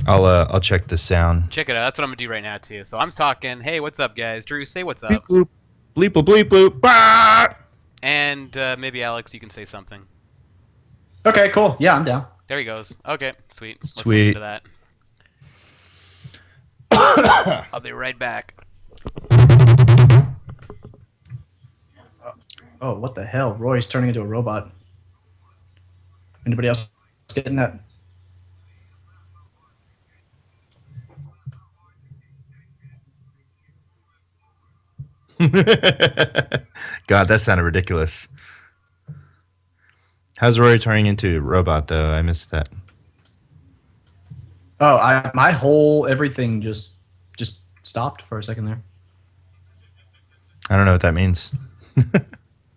I'll check the sound. Check it out. That's what I'm gonna do right now too. So I'm talking. Hey, what's up, guys? Drew, say what's Bleep up. bloop. Bleep bloop bleep bloop. Bah! And maybe Alex, you can say something. Okay, cool. Yeah, I'm down. There he goes. Okay, sweet. Let's listen Sweet. to that. I'll be right back. Oh, what the hell? Roy's turning into a robot. Anybody else getting that? God, that sounded ridiculous. How's Rory turning into a robot though? I missed that. Oh, my whole everything just stopped for a second there. I don't know what that means.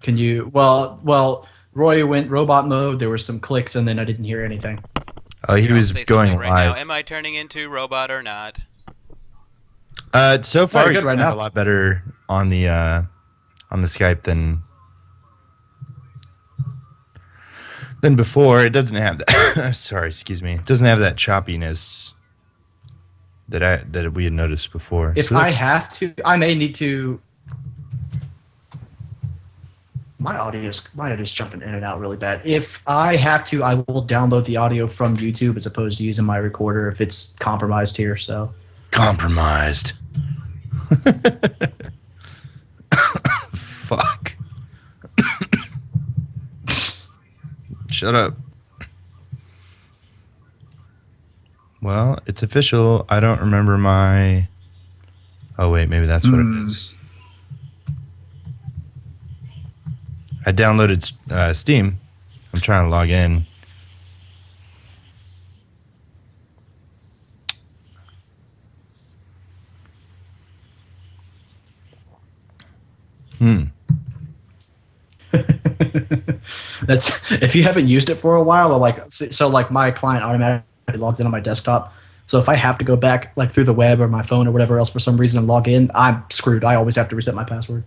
Can you? Well, Roy went robot mode. There were some clicks, and then I didn't hear anything. Oh, he Here, I'll was say going something right now. live. Am I turning into robot or not? So far, you're you good right sound now. a lot better on the Skype than before. It doesn't have that. Sorry, excuse me. It doesn't have that choppiness that we had noticed before. If So I that's- have to, I may need to. My audio's jumping in and out really bad. If I have to, I will download the audio from YouTube as opposed to using my recorder if it's compromised here. So compromised. Fuck. Shut up. Well, it's official. I don't remember my. Oh wait, maybe that's what it is. I downloaded Steam. I'm trying to log in. That's if you haven't used it for a while, or like my client automatically logs in on my desktop. So if I have to go back like through the web or my phone or whatever else for some reason and log in, I'm screwed. I always have to reset my password.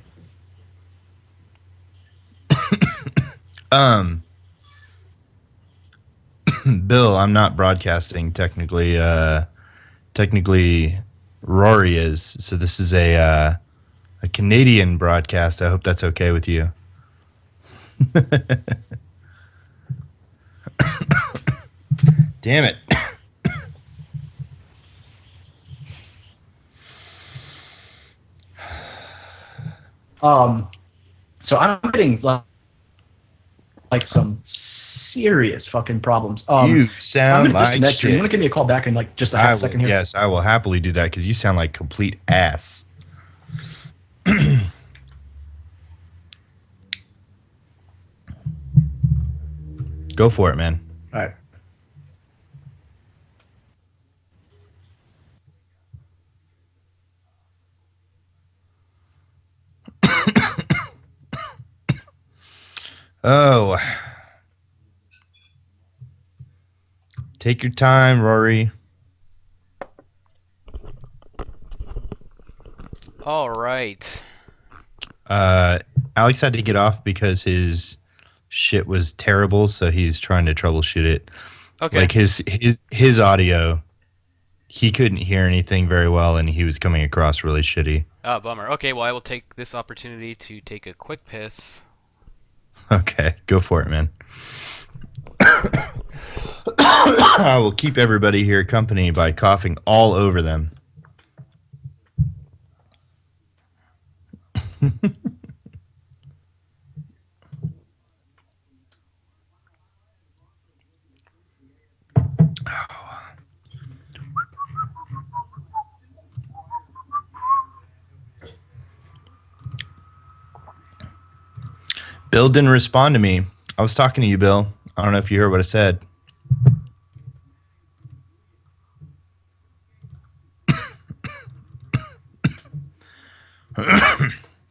Bill, I'm not broadcasting technically. Technically, Rory is. So this is a Canadian broadcast. I hope that's okay with you. Damn it. So I'm getting like some serious fucking problems. You I'm sound gonna like disconnect you. You shit. want to give me a call back in like just a I half will, second here? yes, I will happily do that because you sound like complete ass. Go for it, man. All right. Oh. Take your time, Rory. All right. Alex had to get off because his shit was terrible, so he's trying to troubleshoot it. Okay. Like his audio, he couldn't hear anything very well, and he was coming across really shitty. Oh, bummer. Okay, well, I will take this opportunity to take a quick piss. Okay, go for it, man. I will keep everybody here company by coughing all over them. Bill didn't respond to me. I was talking to you, Bill. I don't know if you heard what I said.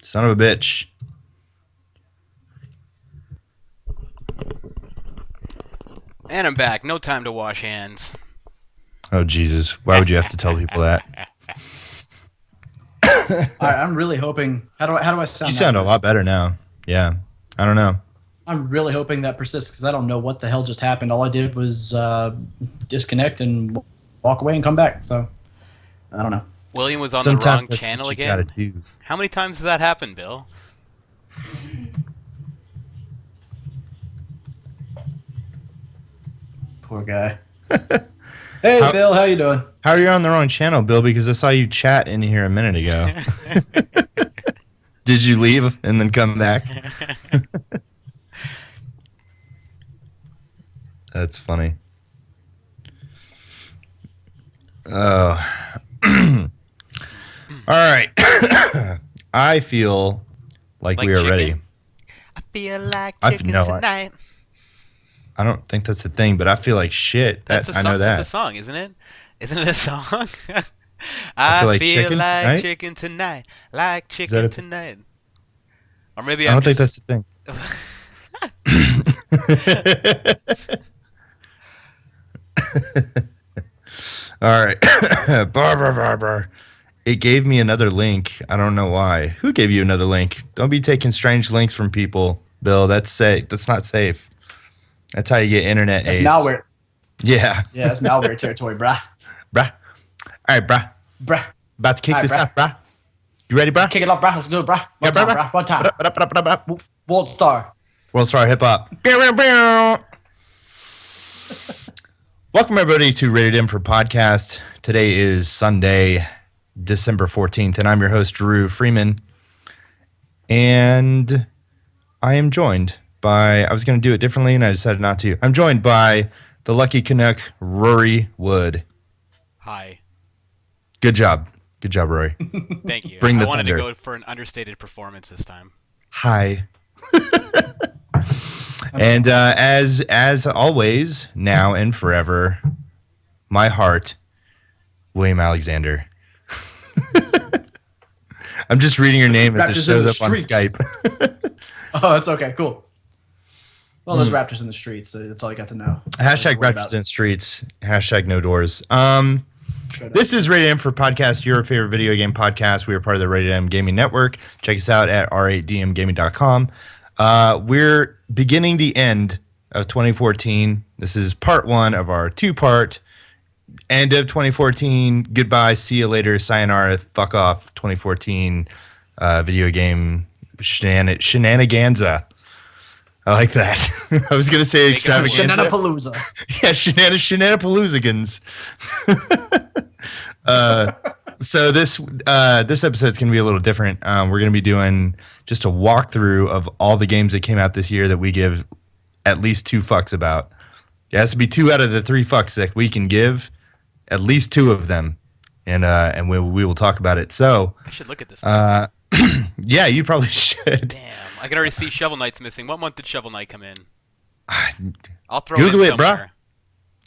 Son of a bitch. And I'm back. No time to wash hands. Oh, Jesus. Why would you have to tell people that? I'm really hoping. How do I sound? You sound a lot better now. Yeah. I don't know. I'm really hoping that persists because I don't know what the hell just happened. All I did was disconnect and walk away and come back. So I don't know. William was on Sometimes the wrong that's channel what you again. gotta do. How many times does that happen, Bill? Poor guy. Hey, How- Bill, how you doing? How are you on the wrong channel, Bill? Because I saw you chat in here a minute ago. Did you leave and then come back? That's funny. Oh. All right. I feel like we are chicken. ready. I feel like I chicken no, I- tonight. I don't think that's a thing, but I feel like shit. That's a I song, know That's that. a song, isn't it? Isn't it a song? I feel like chicken like tonight? chicken tonight, like that chicken a- tonight. Or maybe I I'm don't think just, that's the thing. All right. Bar. It gave me another link. I don't know why. Who gave you another link? Don't be taking strange links from people, Bill. That's safe. That's not safe. That's how you get internet That's AIDS. malware. Yeah. Yeah, that's malware territory, bruh. Bruh. All right, bruh. Bruh. About to kick All right, this bruh. up, bruh. You ready, bruh? Kick it off, bruh. Let's do it, bruh. Yeah, One time, bruh. One time. bruh. World Star. World Star Hip Hop. Welcome, everybody, to Rated M for Podcast. Today is Sunday, December 14th, and I'm your host, Drew Freeman. And I am joined by, I was going to do it differently, and I decided not to. I'm joined by the lucky Canuck, Rory Wood. Hi. Good job. Good job, Rory. Thank you. Bring I the wanted thunder. to go for an understated performance this time. Hi. And as always, now and forever, my heart, William Alexander. I'm just reading your name as it Raptors in shows the up on streets. Skype. Oh, that's okay. Cool. Well, there's Raptors in the streets, so that's all you got to know. Hashtag Worry Raptors about in Streets. Hashtag No Doors. Straight up. This is Rated M for Podcast, your favorite video game podcast. We are part of the Rated M Gaming Network. Check us out at r8dmgaming.com. We're beginning the end of 2014. This is part one of our two-part end of 2014. Goodbye, see you later, sayonara, fuck off 2014 video game shenaniganza. I like that. I was going to say Make it extravaganza. Shenanapalooza. Yeah, shenanapaloozagans. So this episode's going to be a little different. We're going to be doing just a walkthrough of all the games that came out this year that we give at least 2 fucks about. It has to be 2 out of the 3 fucks that we can give, at least 2 of them, and we will talk about it. So I should look at this. yeah, you probably should. Damn. I can already see Shovel Knight's missing. What month did Shovel Knight come in? I'll throw Google it it, in bruh. somewhere.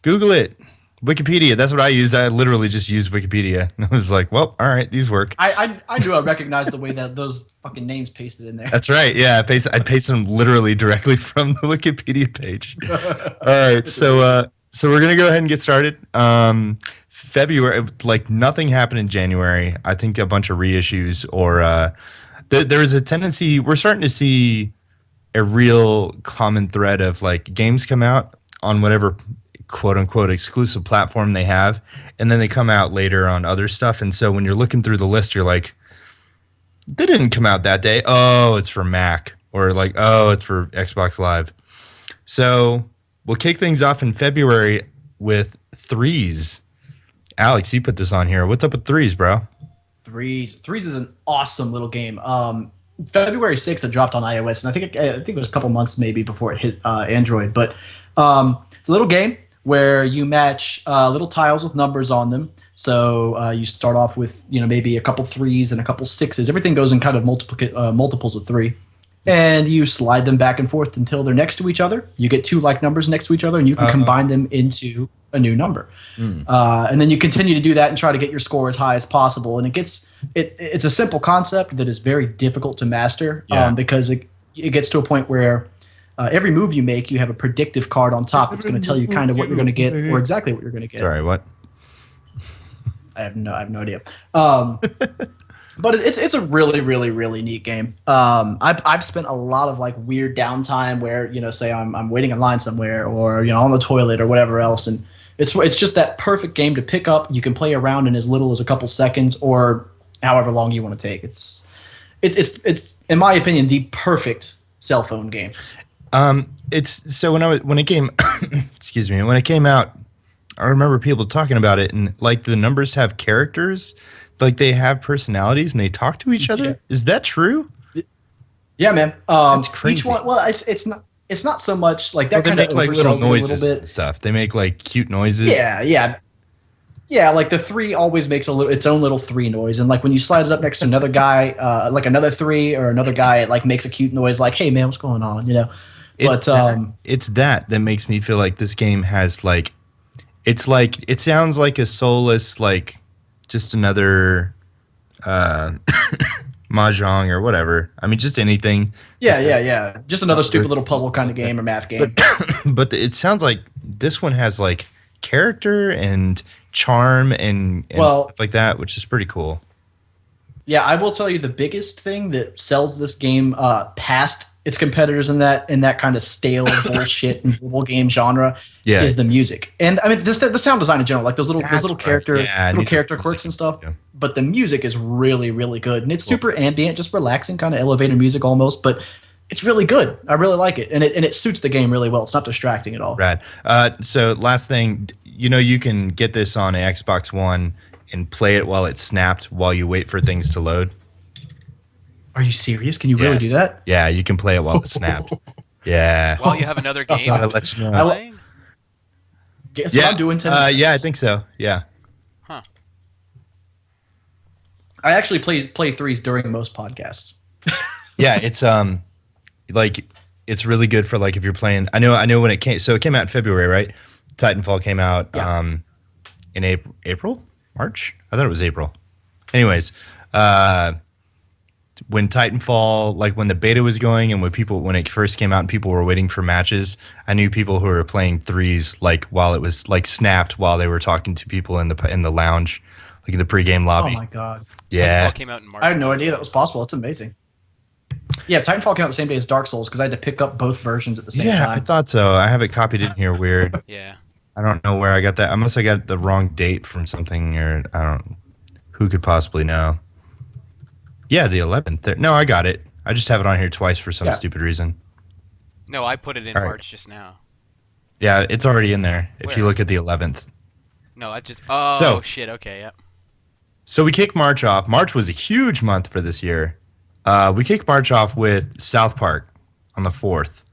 Google it. Wikipedia. That's what I used. I literally just used Wikipedia. I was like, well, all right, these work. I knew I recognized the way that those fucking names pasted in there. That's right. Yeah, I pasted them literally directly from the Wikipedia page. All right, so we're gonna go ahead and get started. February, like nothing happened in January. I think a bunch of reissues or there is a tendency. We're starting to see a real common thread of like games come out on whatever quote unquote exclusive platform they have, and then they come out later on other stuff. And so when you're looking through the list, you're like, they didn't come out that day. Oh, it's for Mac, or like, oh, it's for Xbox Live. So we'll kick things off in February with Threes. Alex, you put this on here. What's up with Threes, bro? Threes is an awesome little game. February 6th it dropped on iOS, and I think it was a couple months maybe before it hit Android. But it's a little game where you match little tiles with numbers on them. So you start off with maybe a couple 3s and a couple 6s. Everything goes in kind of multiples of 3, and you slide them back and forth until they're next to each other. You get 2 like numbers next to each other, and you can combine them into a new number. And then you continue to do that and try to get your score as high as possible. And it's a simple concept that is very difficult to master because it gets to a point where every move you make, you have a predictive card on top that's going to tell you kind of what you're going to get or exactly what you're going to get. Sorry, what? I have no idea. But it's a really, really, really neat game. I've spent a lot of like weird downtime where say I'm waiting in line somewhere or on the toilet or whatever else, and It's just that perfect game to pick up. You can play around in as little as a couple seconds or however long you want to take. It's in my opinion the perfect cell phone game. It's so when it came, excuse me, when it came out, I remember people talking about it, and like the numbers have characters, like they have personalities and they talk to each other. Yeah. Is that true? Yeah, man. That's crazy. Each one, well, it's not so much like that Well, they kind make of like little oversells it a noises little and bit. stuff. They make like cute noises. Yeah. Like the 3 always makes its own little 3 noise, and like when you slide it up next to another guy, like another 3 or another guy, it like makes a cute noise, like "Hey man, what's going on?" You know. It's that makes me feel like this game has like, it's like, it sounds like a soulless, like just another mahjong or whatever. I mean, just anything. Yeah. Just another stupid little It's- puzzle kind of game or math game. But it sounds like this one has like character and charm and Well- stuff like that, which is pretty cool. Yeah, I will tell you the biggest thing that sells this game past its competitors in that kind of stale bullshit mobile game genre Yeah. is the music. And I mean the sound design in general, like those little That's character right. Yeah, I need character the quirks and stuff. Yeah. But the music is really, really good. And it's Cool. super ambient, just relaxing, kind of elevator music almost, but it's really good. I really like it. And it suits the game really well. It's not distracting at all. Rad. So last thing, you can get this on Xbox One and play it while it's snapped while you wait for things to load. Are you serious? Can you really do Yes. that? Yeah, you can play it while it's snapped. Yeah. Well, you have another game. Thought I'd let you know. I- playing? Guess what I'm doing tonight? yeah, I think so. Yeah. Huh. I actually play threes during most podcasts. Yeah, it's like it's really good for like if you're playing. I know when it came. So it came out in February, right? Titanfall came out Yeah. in April, March. I thought it was April. Anyways, when Titanfall, like when the beta was going and when it first came out and people were waiting for matches, I knew people who were playing threes like while it was like snapped while they were talking to people in the lounge, like in the pregame Oh lobby. my god. Yeah. Titanfall came out in March. I had no idea that was possible. It's amazing. Yeah, Titanfall came out the same day as Dark Souls because I had to pick up both versions at the same Yeah, I time. thought so. I have it copied in here weird. Yeah. I don't know where I got that. Unless I got the wrong date from something, or I don't. Who could possibly know? Yeah, the 11th. No, I got it. I just have it on here twice for some Yeah. stupid reason. No, I put it in All right. March just now. Yeah, it's already in there. If you Where? look at the 11th. No, I just. Oh So- shit. Okay. Yeah. So we kick March off. March was a huge month for this year. We kick March off with South Park on the 4th.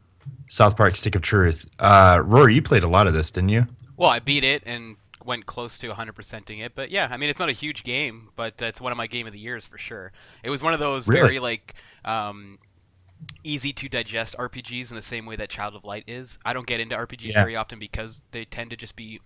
South Park Stick of Truth. Rory, you played a lot of this, didn't you? Well, I beat it and went close to 100%ing it. But yeah, I mean, it's not a huge game, but it's one of my game of the years for sure. It was one of those Really? very like easy to digest RPGs in the same way that Child of Light is. I don't get into RPGs Yeah. very often because they tend to just be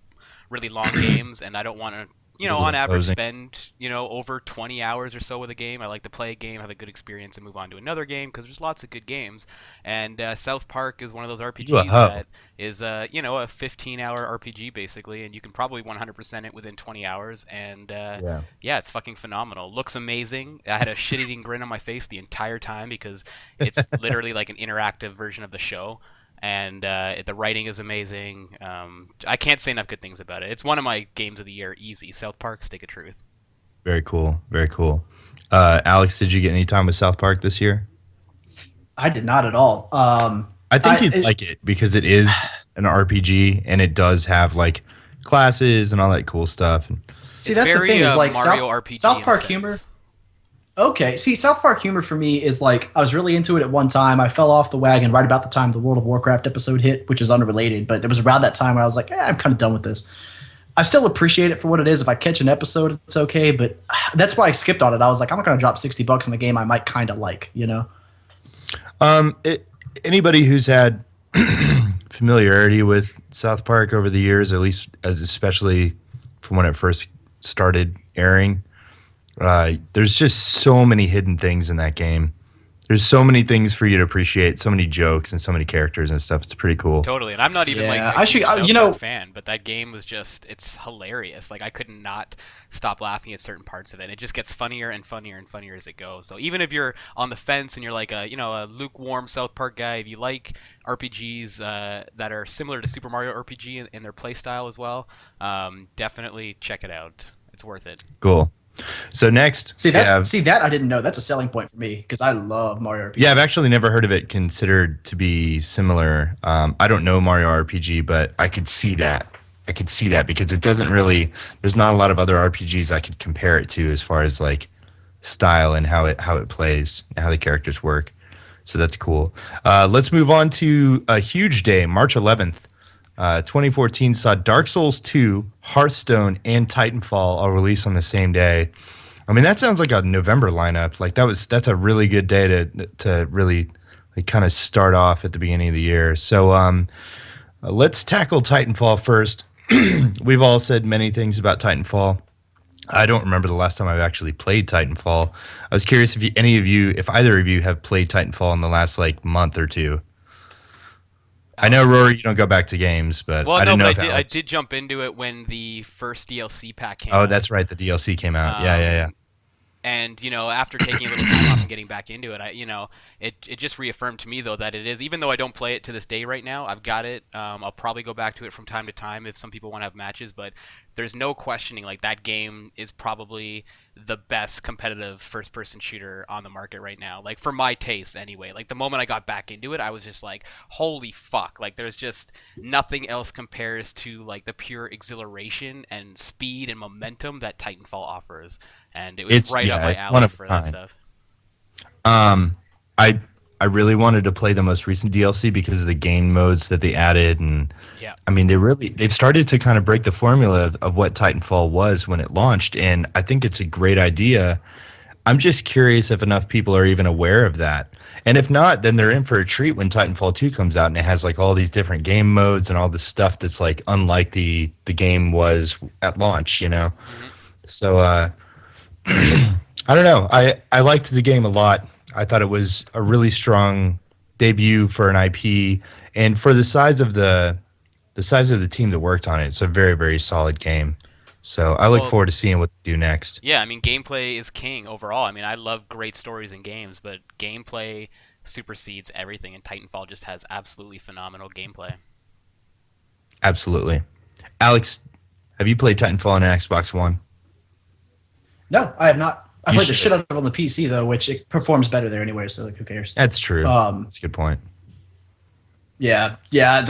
really long games, and I don't want to, Little on average closing. spend, over 20 hours or so with a game. I like to play a game, have a good experience, and move on to another game because there's lots of good games. And South Park is one of those You a RPGs hoe. that is, a 15-hour RPG basically, and you can probably 100% it within 20 hours. And yeah, it's fucking phenomenal. Looks amazing. I had a shit-eating grin on my face the entire time because it's literally like an interactive version of the show. And the writing is amazing. I can't say enough good things about it. It's one of my games of the year, easy. South Park, Stick of Truth. Very cool. Very cool. Alex, did you get any time with South Park this year? I did not at all. I think you'd like it because it is an RPG and it does have like classes and all that cool stuff. And See, It's that's very, the thing is like Mario RPG South in a Park sense. humor. Okay, see, South Park humor for me is like I was really into it at one time. I fell off the wagon right about the time the World of Warcraft episode hit, which is unrelated, but it was around that time where I was like, I'm kind of done with this. I still appreciate it for what it is. If I catch an episode, it's okay, but that's why I skipped on it. I was like, I'm not going to drop $60 on a game I might kind of like, anybody who's had familiarity with South Park over the years, at least especially from when it first started airing, there's just so many hidden things in that game there's so many things for you to appreciate, so many jokes and so many characters and stuff. It's pretty cool. Totally, and I'm not even Yeah, like I a should- huge South you know- Park fan, but that game was just—it's hilarious. Like I could not stop laughing at certain parts of it. It just gets funnier and funnier and funnier as it goes. So even if you're on the fence and you're like a lukewarm South Park guy, if you like RPGs that are similar to Super Mario RPG in their play style as well, definitely check it out. It's worth it. Cool. So next, See that I didn't know. That's a selling point for me because I love Mario RPG. yeah, I've actually never heard of it considered to be similar. I don't know Mario RPG, but I could see that. I could see that because it doesn't really. There's not a lot of other RPGs I could compare it to as far as like style and how it plays and how the characters work. So that's cool. Let's move on to a huge day, March 11th. 2014 saw Dark Souls 2, Hearthstone, and Titanfall all release on the same day. I mean, that sounds like a November lineup. Like that's a really good day to really like kind of start off at the beginning of the year. So let's tackle Titanfall first. We've all said many things about Titanfall. I don't remember the last time I've actually played Titanfall. I was curious if either of you have played Titanfall in the last like month or two. I know, Rory, you don't go back to games, but Well, I didn't know if I did jump into it when the first DLC pack came Oh, out. that's right. The DLC came out. Yeah. And after taking a little time off and getting back into it, it just reaffirmed to me though that it is, even though I don't play it to this day right now, I've got it. I'll probably go back to it from time to time if some people want to have matches, but there's no questioning like that game is probably the best competitive first-person shooter on the market right now. Like for my taste anyway. Like the moment I got back into it, I was just like, holy fuck. Like there's just nothing else compares to like the pure exhilaration and speed and momentum that Titanfall offers. And it was It's right up my one alley of for a that kind. stuff. I really wanted to play the most recent DLC because of the game modes that they added, and Yeah. I mean they've started to kind of break the formula of what Titanfall was when it launched, and I think it's a great idea. I'm just curious if enough people are even aware of that, and if not, then they're in for a treat when Titanfall 2 comes out and it has like all these different game modes and all this stuff that's like unlike the game was at launch, Mm-hmm. So I don't know. I liked the game a lot. I thought it was a really strong debut for an IP, and for the size of the team that worked on it, it's a very, very solid game. So I look forward to seeing what they do next. Yeah, I mean, gameplay is king overall. I mean, I love great stories in games, but gameplay supersedes everything, and Titanfall just has absolutely phenomenal gameplay. Absolutely. Alex, have you played Titanfall on Xbox One? No, I have not. I You played the should. shit out of it on the PC though, which it performs better there anyway. So like, who cares? That's true. That's a good point. Yeah.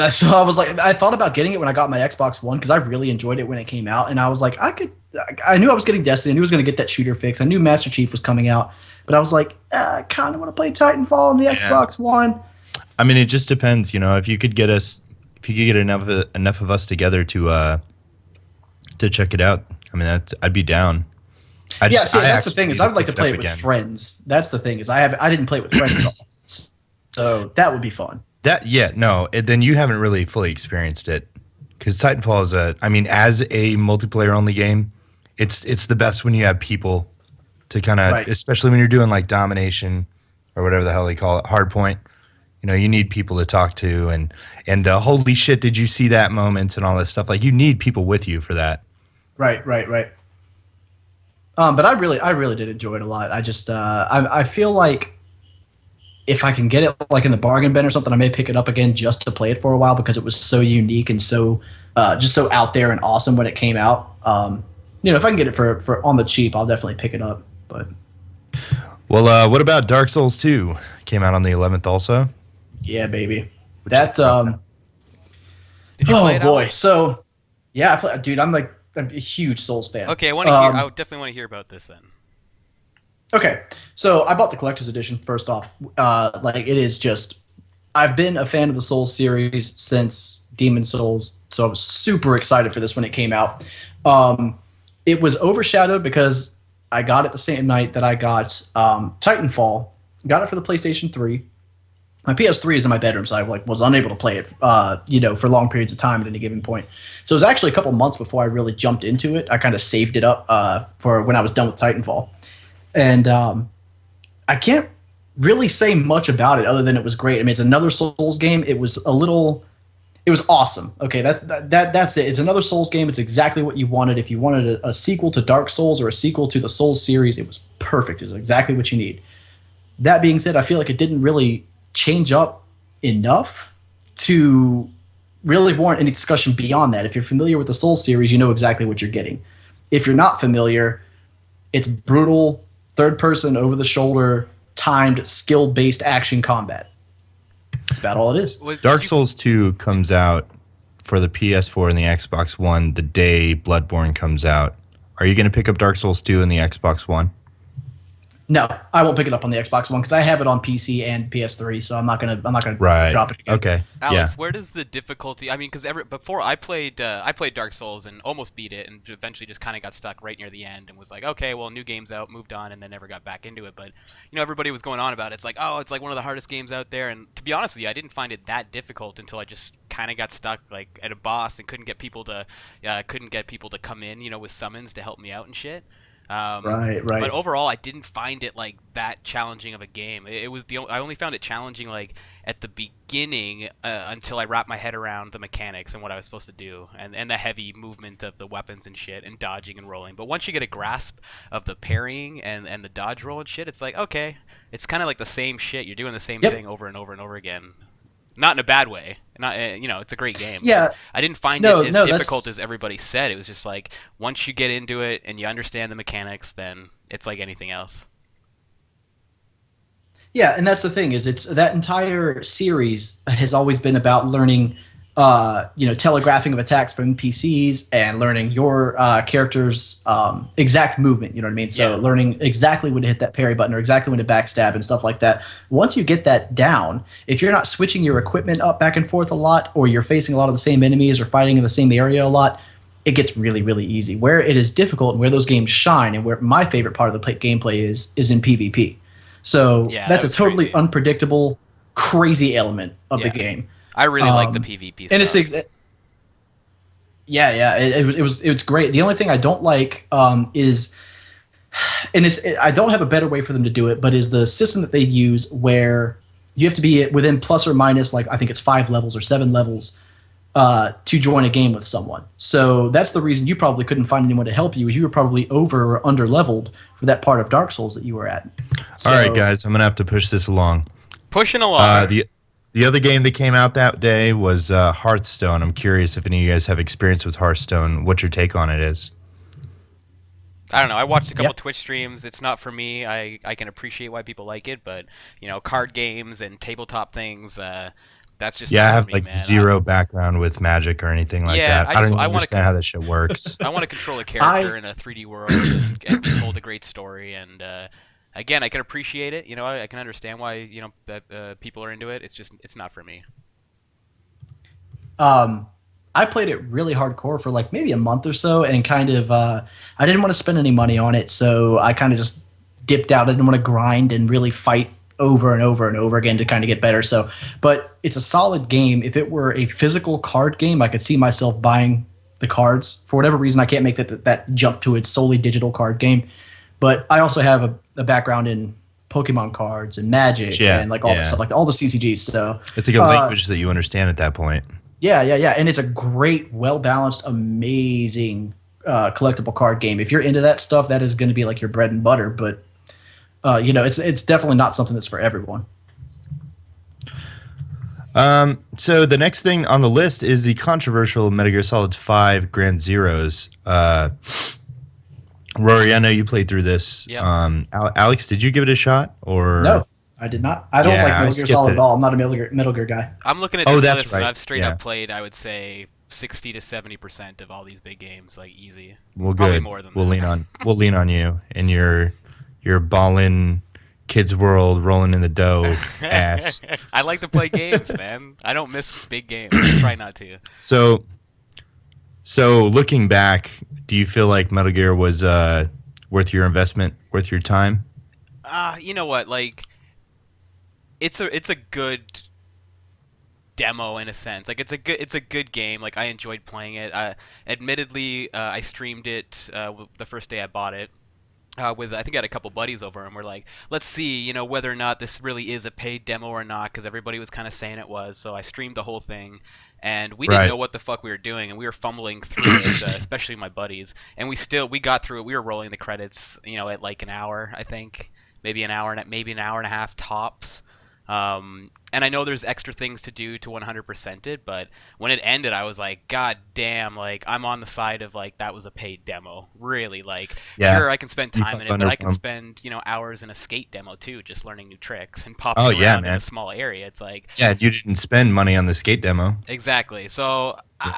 So I was like, I thought about getting it when I got my Xbox One because I really enjoyed it when it came out, and I was like, I knew I was getting Destiny. I knew I was going to get that shooter fix. I knew Master Chief was coming out, but I was like, I kind of want to play Titanfall on the Xbox One. I mean, it just depends. If you could get enough of us together to check it out. I mean, I'd be down. That's the thing is I would like to pick play up it with again. friends. That's the thing is I didn't play it with friends at all, so that would be fun. Then you haven't really fully experienced it, because Titanfall is as a multiplayer only game, it's the best when you have people to kind of, Right. especially when you're doing like domination or whatever the hell they call it, hardpoint. You need people to talk to and holy shit, did you see that moment and all this stuff. Like you need people with you for that. Right. But I really did enjoy it a lot. I just I feel like if I can get it like in the bargain bin or something, I may pick it up again just to play it for a while because it was so unique and so just so out there and awesome when it came out. If I can get it for on the cheap, I'll definitely pick it up. But Well, what about Dark Souls 2? Came out on the 11th also. yeah, baby. Did you play it, boy. Alex? So yeah, dude, I'm a huge Souls fan. Okay, I want to hear. I would definitely want to hear about this then. Okay, so I bought the collector's edition first off. It is just, I've been a fan of the Souls series since Demon Souls, so I was super excited for this when it came out. It was overshadowed because I got it the same night that I got Titanfall. Got it for the PlayStation 3. My PS3 is in my bedroom, so I was unable to play it, for long periods of time at any given point. So it was actually a couple months before I really jumped into it. I kind of saved it up for when I was done with Titanfall. And I can't really say much about it other than it was great. I mean, it's another Souls game. It was awesome. Okay, that's it. It's another Souls game. It's exactly what you wanted. If you wanted a sequel to Dark Souls or a sequel to the Souls series, it was perfect. It was exactly what you need. That being said, I feel like it didn't really change up enough to really warrant any discussion beyond that. If you're familiar with the Souls series, you know exactly what you're getting. If you're not familiar, it's brutal, third person, over the shoulder, timed, skill based action combat. That's about all it is. Dark Souls 2 comes out for the PS4 and the Xbox One the day Bloodborne comes out. Are you going to pick up Dark Souls 2 in the Xbox One? No, I won't pick it up on the Xbox One because I have it on PC and PS3, so I'm not gonna right. drop it again. Okay. Alex, where does the difficulty? I mean, because before I played Dark Souls and almost beat it, and eventually just kind of got stuck right near the end, and was like, okay, well, new game's out, moved on, and then never got back into it. But everybody was going on about it. It's like, oh, it's like one of the hardest games out there. And to be honest with you, I didn't find it that difficult until I just kind of got stuck like at a boss and couldn't get people to come in, with summons to help me out and shit. Right. But overall, I didn't find it like that challenging of a game. It was I only found it challenging like at the beginning until I wrapped my head around the mechanics and what I was supposed to do, and the heavy movement of the weapons and shit, and dodging and rolling. But once you get a grasp of the parrying and the dodge roll and shit, it's like, okay, it's kind of like the same shit. You're doing the same thing over and over and over again. Not in a bad way. Not it's a great game. Yeah. I didn't find it as difficult as everybody said. It was just like once you get into it and you understand the mechanics, then it's like anything else. Yeah, and that's the thing is it's that entire series has always been about learning telegraphing of attacks from NPCs and learning your character's exact movement, you know what I mean? So learning exactly when to hit that parry button or exactly when to backstab and stuff like that. Once you get that down, if you're not switching your equipment up back and forth a lot, or you're facing a lot of the same enemies or fighting in the same area a lot, it gets really, really easy. Where it is difficult and where those games shine and where my favorite part of the gameplay is in PvP. So that's a totally crazy, unpredictable, crazy element of the game. I really like the PvP stuff. And it's it was great. The only thing I don't like is, and I don't have a better way for them to do it, but is the system that they use where you have to be within plus or minus, like I think it's 5 levels or 7 levels to join a game with someone. So that's the reason you probably couldn't find anyone to help you, is you were probably over or under leveled for that part of Dark Souls that you were at. So, all right, guys, I'm gonna have to push this along. Pushing along. The other game that came out that day was Hearthstone. I'm curious if any of you guys have experience with Hearthstone, what your take on it is. I don't know. I watched a couple Twitch streams. It's not for me. I can appreciate why people like it, but card games and tabletop things, that's just I have zero background with Magic or anything like that. I don't even understand how this shit works. I want to control a character in a 3D world and be told a great story. And again, I can appreciate it. I can understand why people are into it. It's not for me. I played it really hardcore for like maybe a month or so, and kind of I didn't want to spend any money on it, so I kind of just dipped out. I didn't want to grind and really fight over and over and over again to kind of get better. So, but it's a solid game. If it were a physical card game, I could see myself buying the cards. For whatever reason, I can't make that jump to a solely digital card game. But I also have a background in Pokemon cards and Magic and like all this stuff, like all the CCGs. So it's like a language that you understand at that point. Yeah. And it's a great, well-balanced, amazing collectible card game. If you're into that stuff, that is going to be like your bread and butter. But it's definitely not something that's for everyone. So the next thing on the list is the controversial Metal Gear Solid 5 Ground Zeroes. Rory, I know you played through this. Yep. Alex, did you give it a shot? Or no, I did not. I don't like Metal Gear Solid at all. I'm not a Metal Gear guy. I'm looking at this list, right. and I've straight up played, I would say, 60 to 70% of all these big games, like easy. Well, probably good. More than we'll lean on you and your ballin' Kids World rolling in the dough ass. I like to play games, man. I don't miss big games. I try not to. So looking back, do you feel like Metal Gear was worth your investment, worth your time? You know what? Like, it's a good demo in a sense. Like, it's a good game. Like, I enjoyed playing it. Admittedly, I streamed it the first day I bought it. with I think I had a couple buddies over, and we're like, let's see, whether or not this really is a paid demo or not, because everybody was kind of saying it was. So I streamed the whole thing, and we didn't Right. know what the fuck we were doing, and we were fumbling through it, especially my buddies, and we got through it. We were rolling the credits, at like an hour, I think, maybe maybe an hour and a half tops. And I know there's extra things to do to 100% it, but when it ended, I was like, God damn, like I'm on the side of like that was a paid demo. Really, like Yeah. sure I can spend You time felt in it, but I can underwhelmed. spend hours in a skate demo too, just learning new tricks and popping Oh around yeah, in man. a small area. It's like Yeah, you didn't spend money on the skate demo. exactly. So Yeah.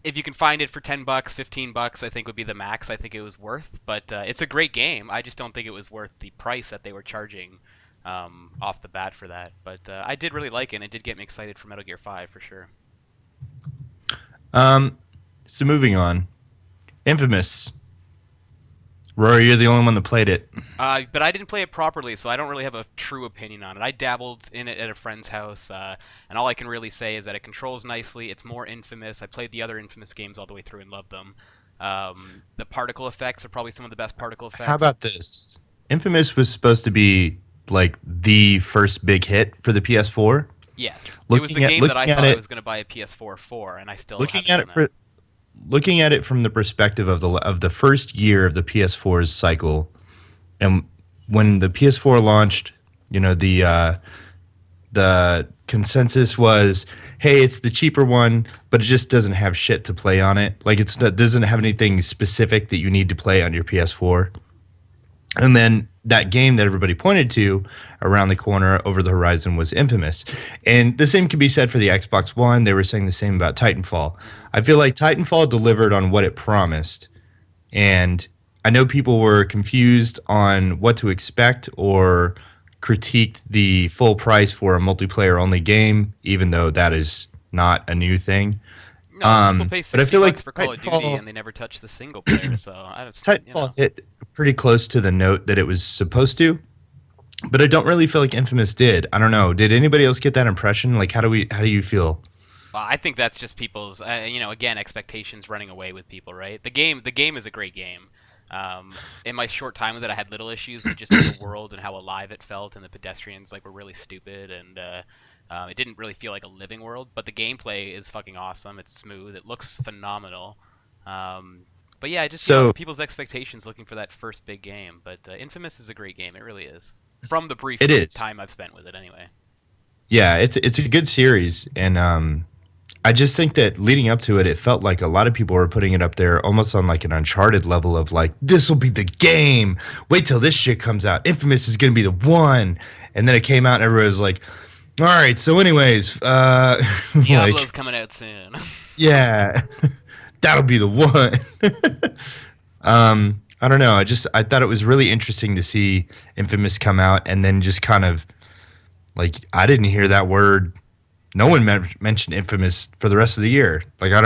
if you can find it for $10, $15, I think would be the max. I think it was worth, but it's a great game. I just don't think it was worth the price that they were charging off the bat for that. But I did really like it, and it did get me excited for Metal Gear 5 for sure. So moving on, Infamous. Rory, you're the only one that played it. But I didn't play it properly, so I don't really have a true opinion on it. I dabbled in it at a friend's house, and all I can really say is that it controls nicely. It's more Infamous. I played the other Infamous games all the way through and loved them. The particle effects are probably some of the best particle effects. How about this? Infamous was supposed to be like the first big hit for the PS4. Yes, it was the game that I looking at thought I it- was going to buy a PS4 for, and I still Looking haven't at it done for looking at it from the perspective of the first year of the PS4's cycle, and when the PS4 launched, the consensus was, hey, it's the cheaper one, but it just doesn't have shit to play on it. Like it doesn't have anything specific that you need to play on your PS4. And then that game that everybody pointed to around the corner over the horizon was Infamous. And the same could be said for the Xbox One. They were saying the same about Titanfall. I feel like Titanfall delivered on what it promised. And I know people were confused on what to expect or critiqued the full price for a multiplayer only game, even though that is not a new thing. No, people pay $60 but I feel like for Call of Duty, Titanfall- and they never touch the single player. So I don't. Titanfall hit pretty close to the note that it was supposed to, but I don't really feel like Infamous did. I don't know. Did anybody else get that impression? Like, how do you feel? I think that's just people's, again, expectations running away with people, right? The game is a great game. In my short time with it, I had little issues with just the world and how alive it felt, and the pedestrians like were really stupid, and it didn't really feel like a living world. But the gameplay is fucking awesome. It's smooth. It looks phenomenal. But yeah, just people's expectations looking for that first big game. But Infamous is a great game. It really is. From the brief time I've spent with it, anyway. Yeah, it's a good series, and I just think that leading up to it, it felt like a lot of people were putting it up there almost on like an Uncharted level of like, this will be the game. Wait till this shit comes out. Infamous is going to be the one. And then it came out and everybody was like, all right, so anyways. Diablo's coming out soon. Yeah, that'll be the one. I don't know. I thought it was really interesting to see Infamous come out and then just kind of like, I didn't hear that word. No one mentioned Infamous for the rest of the year. Like I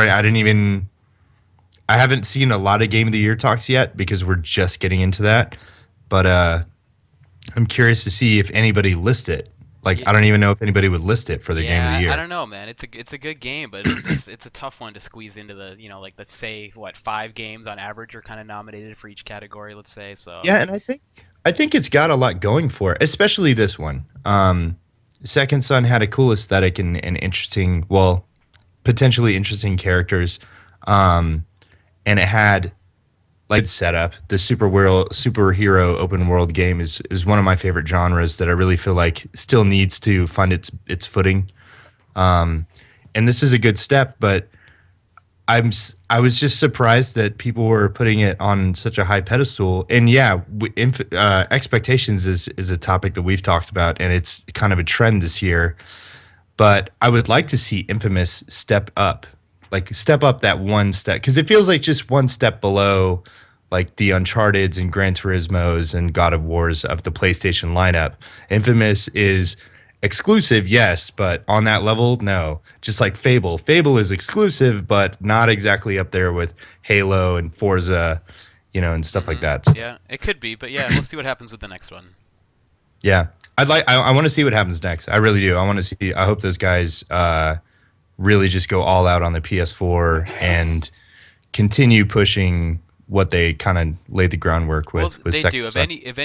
haven't seen a lot of Game of the Year talks yet because we're just getting into that. But I'm curious to see if anybody lists it. Like I don't even know if anybody would list it for the Game of the Year. I don't know, man. It's a good game, but it's a tough one to squeeze into the like let's say 5 games on average are kind of nominated for each category. Let's say so. Yeah, and I think it's got a lot going for it, especially this one. Second Son had a cool aesthetic and interesting, well, potentially interesting characters. And it had like setup. The superhero open world game is one of my favorite genres that I really feel like still needs to find its footing. And this is a good step, but I was just surprised that people were putting it on such a high pedestal. And yeah, expectations is a topic that we've talked about, and it's kind of a trend this year. But I would like to see Infamous step up that one step, because it feels like just one step below like the Uncharted's and Gran Turismo's and God of War's of the PlayStation lineup. Infamous is exclusive, yes, but on that level, no. Just like Fable. Fable is exclusive, but not exactly up there with Halo and Forza, and stuff like that. Yeah, it could be, but yeah, we'll see what happens with the next one. Yeah, I want to see what happens next. I really do. I hope those guys really just go all out on the PS4 and continue pushing what they kind of laid the groundwork with. Well, they Second do. If Son. any of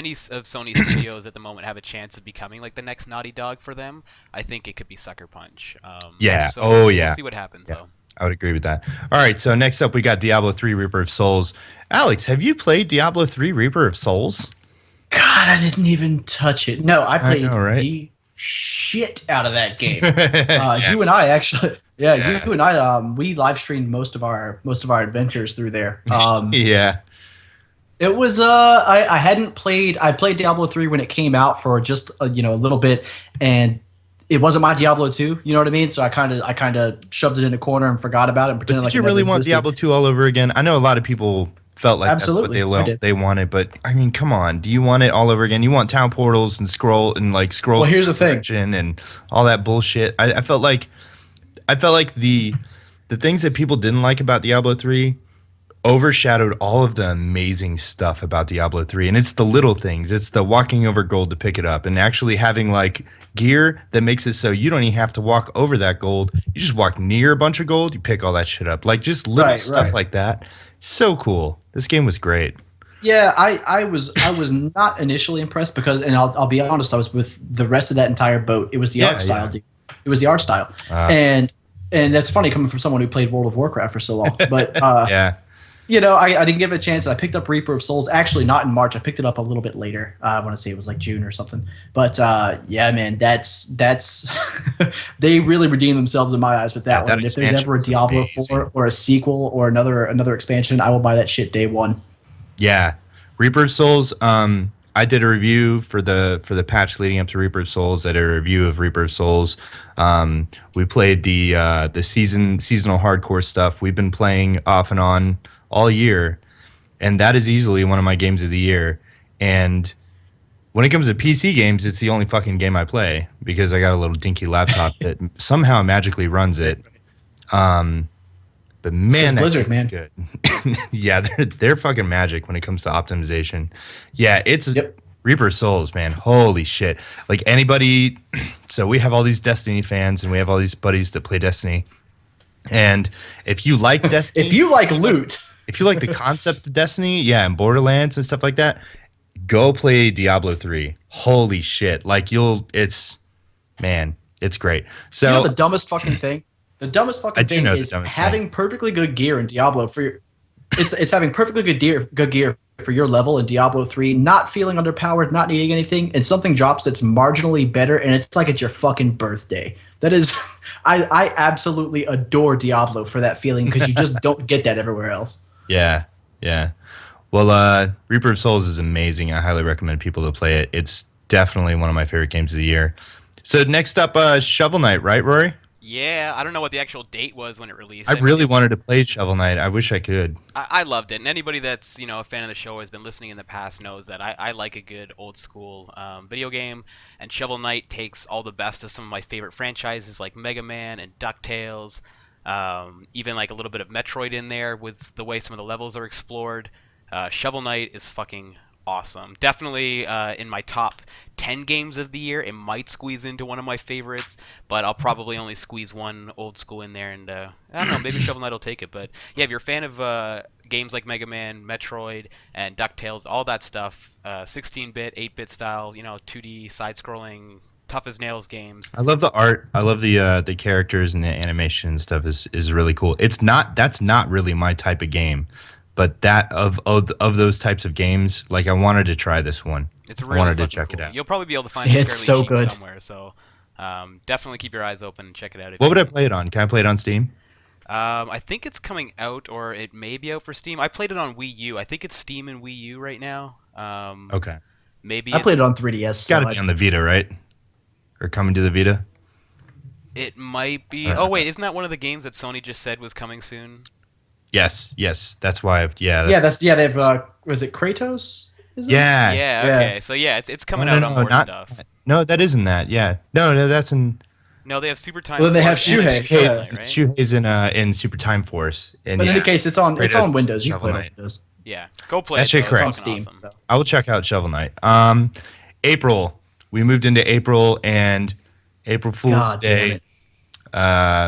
Sony's studios at the moment have a chance of becoming like the next Naughty Dog for them, I think it could be Sucker Punch. Yeah. So Oh, we'll yeah. see what happens Yeah. though. I would agree with that. All right, so next up we got Diablo 3 Reaper of Souls. Alex, have you played Diablo 3 Reaper of Souls? God, I didn't even touch it. No, I played know, right? the shit out of that game. Yeah. You and I actually, Yeah. you and I, we live streamed most of our adventures through there. Yeah. It was I hadn't played. I played Diablo 3 when it came out for just a little bit, and it wasn't my Diablo 2. You know what I mean? So I kind of shoved it in a corner and forgot about it and But pretended did like you it never really want existed. Diablo 2 all over again? I know a lot of people felt like Absolutely, I that's what did. they wanted, but I mean, come on. Do you want it all over again? You want town portals and scroll Well, here's the thing. and all that bullshit. I felt like the things that people didn't like about Diablo 3 overshadowed all of the amazing stuff about Diablo 3. And it's the little things. It's the walking over gold to pick it up and actually having like gear that makes it so you don't even have to walk over that gold. You just walk near a bunch of gold, you pick all that shit up. Like just little stuff like that. So cool. This game was great. Yeah, I was not initially impressed because, and I'll be honest, I was with the rest of that entire boat. It was the art style. Yeah. It was the art style, and that's funny coming from someone who played World of Warcraft for so long. But Yeah. I didn't give it a chance. I picked up Reaper of Souls. Actually, not in March. I picked it up a little bit later. I want to say it was like June or something. But yeah, man, that's they really redeemed themselves in my eyes with that one. And if there's ever a Diablo 4 or a sequel or another expansion, I will buy that shit day one. Yeah, Reaper of Souls. I did a review for the patch leading up to Reaper of Souls. I did a review of Reaper of Souls. We played the seasonal hardcore stuff. We've been playing off and on all year, and that is easily one of my games of the year. And when it comes to PC games, it's the only fucking game I play because I got a little dinky laptop that somehow magically runs it. But man, Blizzard, man, good. Yeah, they're fucking magic when it comes to optimization. Yeah, it's Reaper of Souls, man. Holy shit! Like anybody, so we have all these Destiny fans, and we have all these buddies that play Destiny. And if you like Destiny, if you like loot, if you like the concept of Destiny, yeah, and Borderlands and stuff like that, go play Diablo 3. Holy shit! Like it's great. So the dumbest fucking thing. The dumbest fucking thing is having perfectly good gear in Diablo for your. It's having perfectly good gear for your level in Diablo 3, not feeling underpowered, not needing anything, and something drops that's marginally better, and it's like it's your fucking birthday. That is, I absolutely adore Diablo for that feeling because you just don't get that everywhere else. Yeah. Well, Reaper of Souls is amazing. I highly recommend people to play it. It's definitely one of my favorite games of the year. So next up, Shovel Knight, right, Rory? Yeah, I don't know what the actual date was when it released. I really wanted to play Shovel Knight. I wish I could. I loved it, and anybody that's a fan of the show has been listening in the past knows that I like a good old school video game, and Shovel Knight takes all the best of some of my favorite franchises like Mega Man and DuckTales, even like a little bit of Metroid in there with the way some of the levels are explored. Shovel Knight is fucking awesome. Definitely in my top 10 games of the year. It might squeeze into one of my favorites, but I'll probably only squeeze one old school in there, and I don't know, maybe Shovel Knight will take it. But yeah, if you're a fan of games like Mega Man, Metroid, and DuckTales, all that stuff, 16-bit, 8-bit style, 2D side-scrolling, tough as nails games. I love the art. I love the characters and the animation and stuff is really cool. That's not really my type of game. But that of those types of games, like I wanted to try this one. It's really I wanted to fucking check cool. it out. You'll probably be able to find it It's fairly so cheap good. somewhere. So definitely keep your eyes open and check it out. What would I play it on? Can I play it on Steam? I think it's coming out, or it may be out for Steam. I played it on Wii U. I think it's Steam and Wii U right now. Okay. Maybe I played it on 3DS. It's got to be on the Vita, right? Or coming to the Vita? It might be. Oh wait, isn't that one of the games that Sony just said was coming soon? Yes. That's why They've was it Kratos? Yeah. Yeah. Okay. So yeah, it's coming out on more stuff. No, that isn't that. Yeah. No, that's in. No, they have Super Time. Well, they have Force and Shuhei. right? Shuhei's in Super Time Force. And But in any case, it's on Kratos, Windows. You can Shovel play it on Knight. Windows. Yeah, go play That it. shit Though. It's correct. fucking Steam. awesome. I will check out Shovel Knight. April. We moved into April, and April Fool's God damn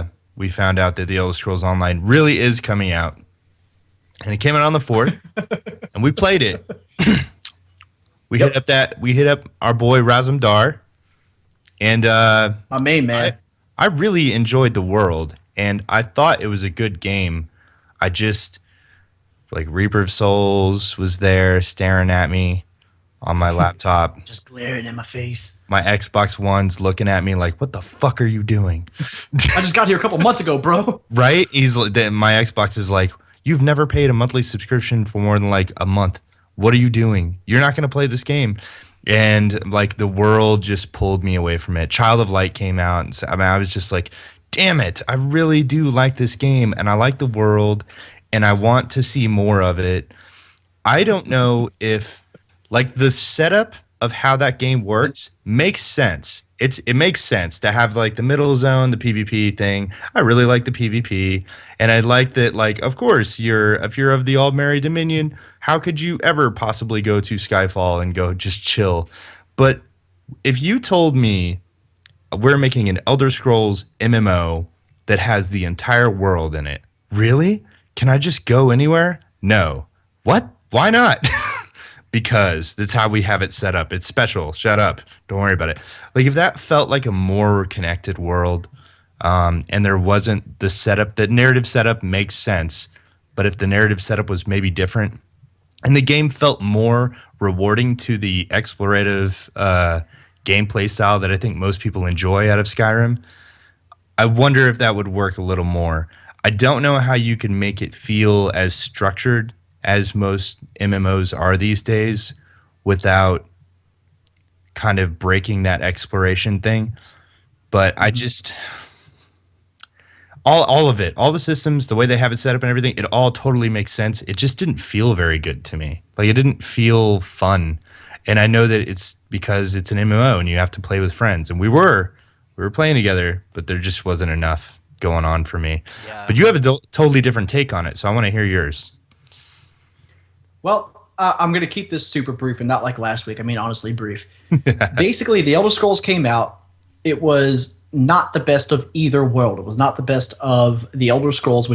Day. We found out that the Elder Scrolls Online really is coming out. and it came out on the 4th, and we played it. We hit up our boy Razum Dar, and my main man. I really enjoyed the world, and I thought it was a good game. I just like Reaper of Souls was there staring at me on my laptop, just glaring in my face. My Xbox One's looking at me like, "What the fuck are you doing?" I just got here a couple months ago, bro. Right? My Xbox is like, "You've never paid a monthly subscription for more than like a month. What are you doing? You're not going to play this game." And like the world just pulled me away from it. Child of Light came out, and I was just like, "Damn it! I really do like this game, and I like the world, and I want to see more of it." I don't know if like the setup of how that game works makes sense. It makes sense to have like the middle zone, the PvP thing. I really like the PvP, and I like that. Like, of course, if you're of the Aldmeri Dominion, how could you ever possibly go to Skyfall and go just chill? But if you told me we're making an Elder Scrolls MMO that has the entire world in it, really? Can I just go anywhere? No. What? Why not? Because that's how we have it set up. It's special. Shut up. Don't worry about it. Like if that felt like a more connected world, and there wasn't the setup, the narrative setup makes sense. But if the narrative setup was maybe different, and the game felt more rewarding to the explorative gameplay style that I think most people enjoy out of Skyrim, I wonder if that would work a little more. I don't know how you can make it feel as structured as most MMOs are these days without kind of breaking that exploration thing. But I just all of it, all the systems, the way they have it set up and everything, it all totally makes sense. It just didn't feel very good to me. Like it didn't feel fun. And I know that it's because it's an MMO and you have to play with friends. And we were playing together, but there just wasn't enough going on for me. Yeah. But you have a totally different take on it, so I want to hear yours. Well, I'm going to keep this super brief and not like last week. I mean, honestly, brief. Basically, the Elder Scrolls came out. It was not the best of either world. It was not the best of the Elder Scrolls,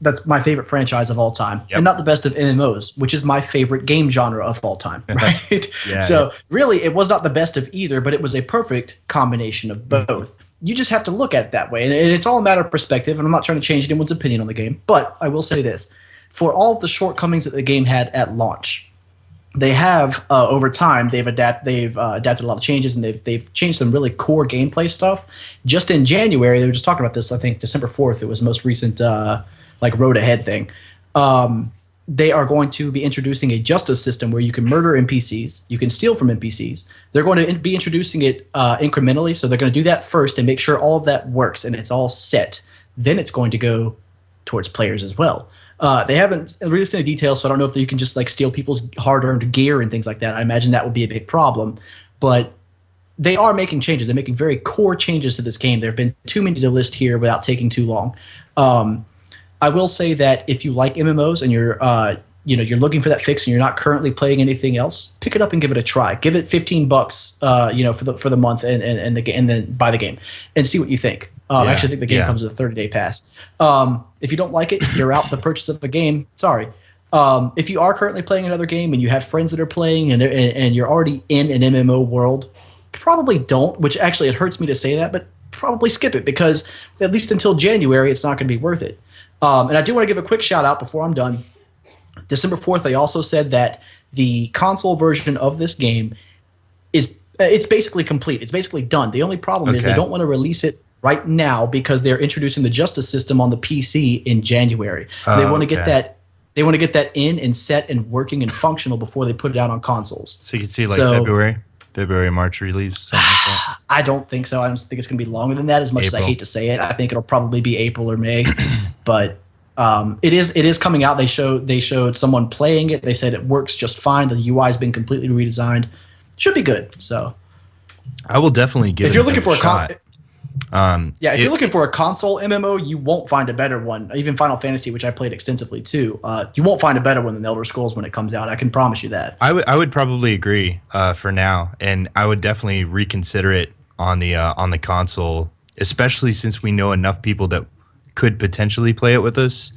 that's my favorite franchise of all time, and not the best of MMOs, which is my favorite game genre of all time, right? So really, it was not the best of either, but it was a perfect combination of both. You just have to look at it that way, and it's all a matter of perspective, and I'm not trying to change anyone's opinion on the game, but I will say this. For all of the shortcomings that the game had at launch, they have over time they've adapted a lot of changes, and they've changed some really core gameplay stuff. Just in January, they were just talking about this. I think December 4th, it was the most recent like road ahead thing. They are going to be introducing a justice system where you can murder NPCs, you can steal from NPCs. They're going to be introducing it incrementally, so they're going to do that first and make sure all of that works and it's all set. Then it's going to go towards players as well. They haven't released any details, so I don't know if you can just like steal people's hard-earned gear and things like that. I imagine that would be a big problem, but they are making changes. They're making very core changes to this game. There have been too many to list here without taking too long. I will say that if you like MMOs and you're looking for that fix and you're not currently playing anything else, pick it up and give it a try. Give it $15, for the month and then buy the game and see what you think. I actually think the game comes with a 30-day pass. If you don't like it, you're out the purchase of the game. Sorry. If you are currently playing another game and you have friends that are playing and you're already in an MMO world, probably don't, which actually it hurts me to say that, but probably skip it because at least until January, it's not going to be worth it. And I do want to give a quick shout out before I'm done. December 4th, they also said that the console version of this game it's basically complete. It's basically done. The only problem is they don't want to release it right now because they're introducing the justice system on the PC in January. They want to get that. They want to get that in and set and working and functional before they put it out on consoles. So you can see February, March release, something like that. I don't think so. I don't think it's going to be longer than that. As much as I hate to say it, I think it'll probably be April or May. But it is coming out. They showed someone playing it. They said it works just fine. The UI has been completely redesigned. Should be good. So I will definitely give. If you're looking for shot. If you're looking for a console MMO, you won't find a better one. Even Final Fantasy, which I played extensively too, you won't find a better one than Elder Scrolls when it comes out. I can promise you that. I would probably agree for now, and I would definitely reconsider it on the console, especially since we know enough people that could potentially play it with us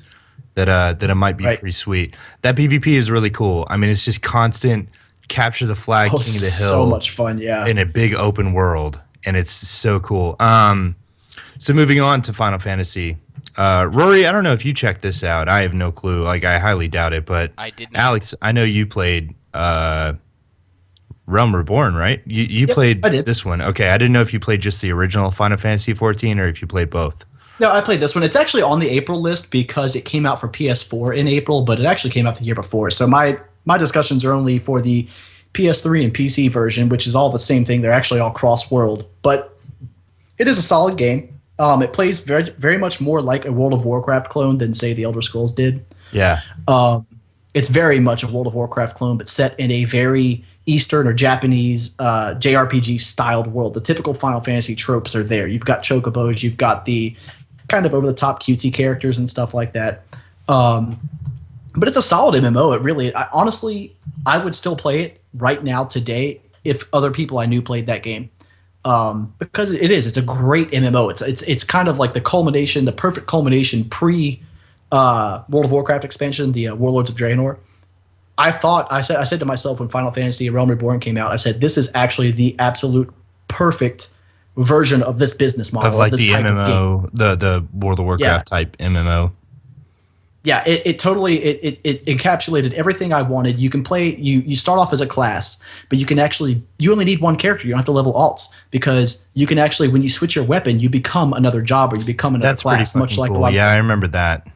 that it might be Right. pretty sweet. That PvP is really cool. I mean, it's just constant capture the flag, Oh, king of the so hill much fun. Yeah. in a big open world, and it's so cool. So moving on to Final Fantasy. Rory, I don't know if you checked this out. I have no clue. Like, I highly doubt it. But I did not. Alex, I know you played Realm Reborn, right? You Yep, played I did. this one. Okay, I didn't know if you played just the original Final Fantasy 14 or if you played both. No, I played this one. It's actually on the April list because it came out for PS4 in April, but it actually came out the year before. So my discussions are only for the PS3 and PC version, which is all the same thing. They're actually all cross-world, but it is a solid game. It plays very very much more like a World of Warcraft clone than say the Elder Scrolls did. Yeah. It's very much a World of Warcraft clone, but set in a very Eastern or Japanese JRPG styled world. The typical Final Fantasy tropes are there. You've got chocobos, you've got the kind of over the top cutesy characters and stuff like that. But it's a solid MMO. It really, honestly, I would still play it right now today if other people I knew played that game. Because it is. It's a great MMO. It's kind of like the culmination, the perfect culmination pre World of Warcraft expansion, the Warlords of Draenor. I said to myself when Final Fantasy Realm Reborn came out, I said this is actually the absolute perfect version of this business model Of like this the type of game. MMO, the World of Warcraft type MMO. Yeah, it totally it encapsulated everything I wanted. You can play you start off as a class, but you only need one character. You don't have to level alts because you can actually, when you switch your weapon, you become another job or you become another That's pretty class, fucking much like a cool. lot of Yeah, I remember that.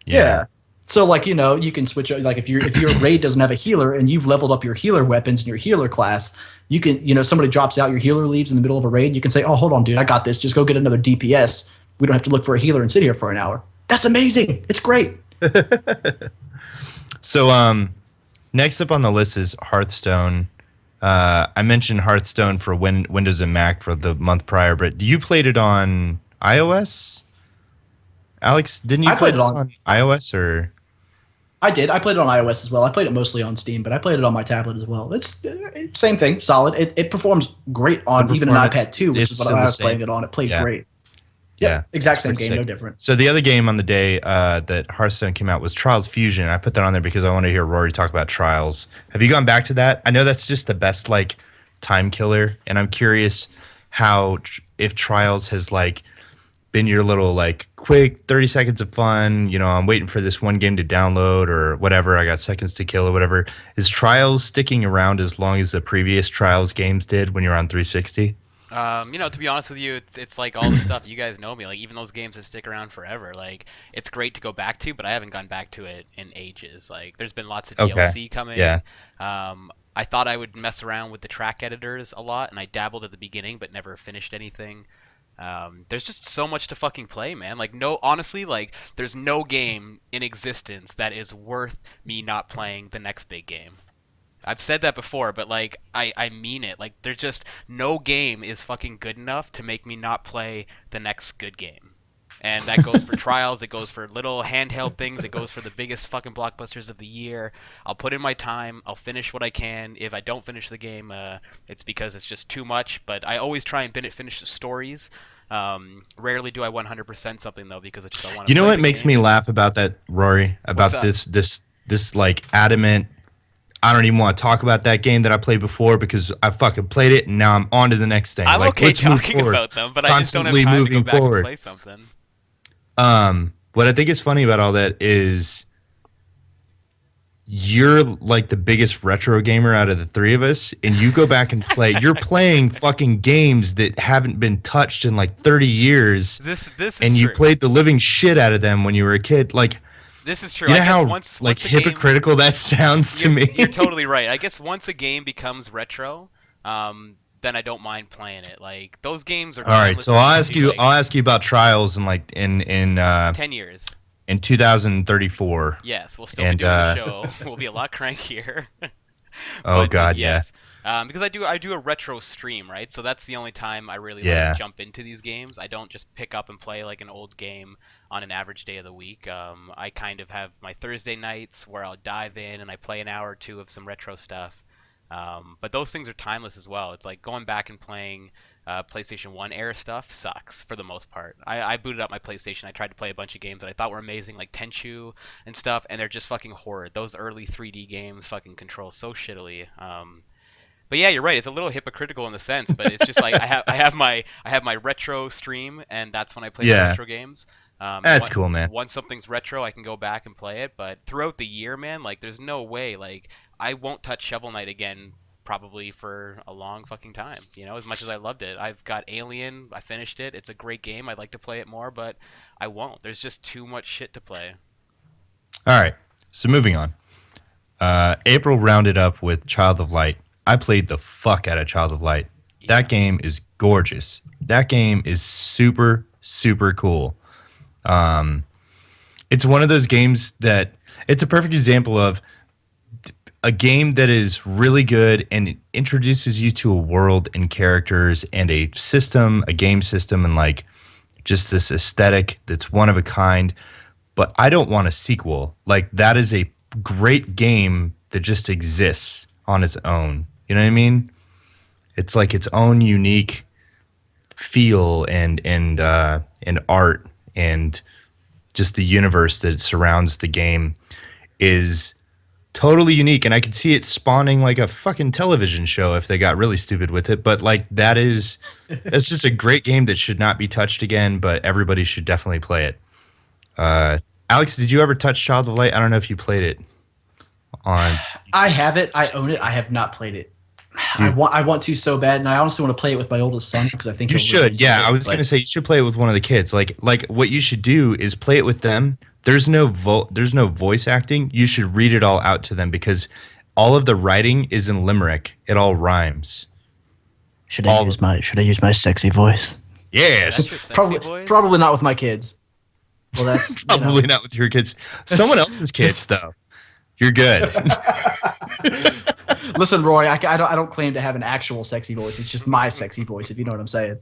Yeah. So like, you can switch, like if your raid doesn't have a healer and you've leveled up your healer weapons in your healer class, you can, somebody drops out, your healer leaves in the middle of a raid, you can say, "Oh, hold on, dude, I got this. Just go get another DPS. We don't have to look for a healer and sit here for an hour." That's amazing. It's great. So next up on the list is Hearthstone. I mentioned Hearthstone for Windows and Mac for the month prior, but you played it on iOS? Alex, didn't you I play played it this on- on iOS or? I did. I played it on iOS as well. I played it mostly on Steam, but I played it on my tablet as well. It's same thing, solid. It performs great on The even an performance, iPad 2, which it's is what still I the was same. playing it on. It played Yeah. great. Yeah, Yep, exact it's same pretty game, no sick. different. So the other game on the day that Hearthstone came out was Trials Fusion. I put that on there because I want to hear Rory talk about Trials. Have you gone back to that? I know that's just the best like time killer, and I'm curious how if Trials has like been your little like quick 30 seconds of fun. I'm waiting for this one game to download or whatever. I got seconds to kill or whatever. Is Trials sticking around as long as the previous Trials games did when you're on 360? To be honest with you, it's like all the stuff you guys know me. Like even those games that stick around forever. Like it's great to go back to, but I haven't gone back to it in ages. Like there's been lots of Okay. DLC coming. Yeah. I thought I would mess around with the track editors a lot, and I dabbled at the beginning, but never finished anything. There's just so much to fucking play, man. Like honestly, like there's no game in existence that is worth me not playing the next big game. I've said that before, but like I mean it. Like there's just no game is fucking good enough to make me not play the next good game. And that goes for Trials, it goes for little handheld things, it goes for the biggest fucking blockbusters of the year. I'll put in my time, I'll finish what I can. If I don't finish the game, it's because it's just too much, but I always try and finish the stories. Rarely do I 100% something though because it's just I want to. You know what makes me laugh about that, Rory? About What's this like adamant. I don't even want to talk about that game that I played before because I fucking played it and now I'm on to the next thing. I'm like, okay let's move talking forward. about them, but I just don't have Constantly time to moving go back forward. and play something. What I think is funny about all that is you're like the biggest retro gamer out of the three of us, and you go back and play. You're playing fucking games that haven't been touched in like 30 years, This is and you true. played the living shit out of them when you were a kid. Like, This is true. you know I guess how once like a game- hypocritical that sounds to me. You're totally right. I guess once a game becomes retro, then I don't mind playing it. Like those games are. All right, timeless so to I'll me, ask you. like, I'll ask you about Trials in like in 10 years. in 2034. Yes, we'll still And, be doing the show. We'll be a lot crankier. Oh But, God, yes. Because I do a retro stream, right? So that's the only time I really Yeah. like, jump into these games. I don't just pick up and play like an old game on an average day of the week. I kind of have my Thursday nights where I'll dive in and I play an hour or two of some retro stuff. But those things are timeless as well. It's like going back and playing PlayStation 1 era stuff sucks for the most part. I booted up my PlayStation. I tried to play a bunch of games that I thought were amazing, like Tenchu and stuff, and they're just fucking horrid. Those early 3D games fucking control so shittily. But yeah, you're right. It's a little hypocritical in the sense, but it's just like I have my retro stream, and that's when I play my retro games. That's cool, man. Once something's retro, I can go back and play it. But throughout the year, man, like there's no way. Like I won't touch Shovel Knight again probably for a long fucking time. You know, as much as I loved it, I've got Alien. I finished it. It's a great game. I'd like to play it more, but I won't. There's just too much shit to play. All right. So moving on. April rounded up with Child of Light. I played the fuck out of Child of Light. That game is gorgeous. That game is super, super cool. It's one of those games that it's a perfect example of a game that is really good and it introduces you to a world and characters and a system, a game system, and like just this aesthetic that's one of a kind. But I don't want a sequel. Like that is a great game that just exists on its own. You know what I mean? It's like its own unique feel and art, and just the universe that surrounds the game is totally unique. And I could see it spawning like a fucking television show if they got really stupid with it. But like that's just a great game that should not be touched again, but everybody should definitely play it. Alex, did you ever touch Child of Light? I don't know if you played it on. I have it. I own it. I have not played it. I want to so bad, and I honestly want to play it with my oldest son because I think you should. Yeah, I was gonna say you should play it with one of the kids. Like what you should do is play it with them. There's no voice acting. You should read it all out to them because all of the writing is in limerick. It all rhymes. Should I use my sexy voice? Yes. Probably not with my kids. Well, that's probably not with your kids. Someone else's kids though. You're good. Listen, Roy, I don't claim to have an actual sexy voice. It's just my sexy voice, if you know what I'm saying.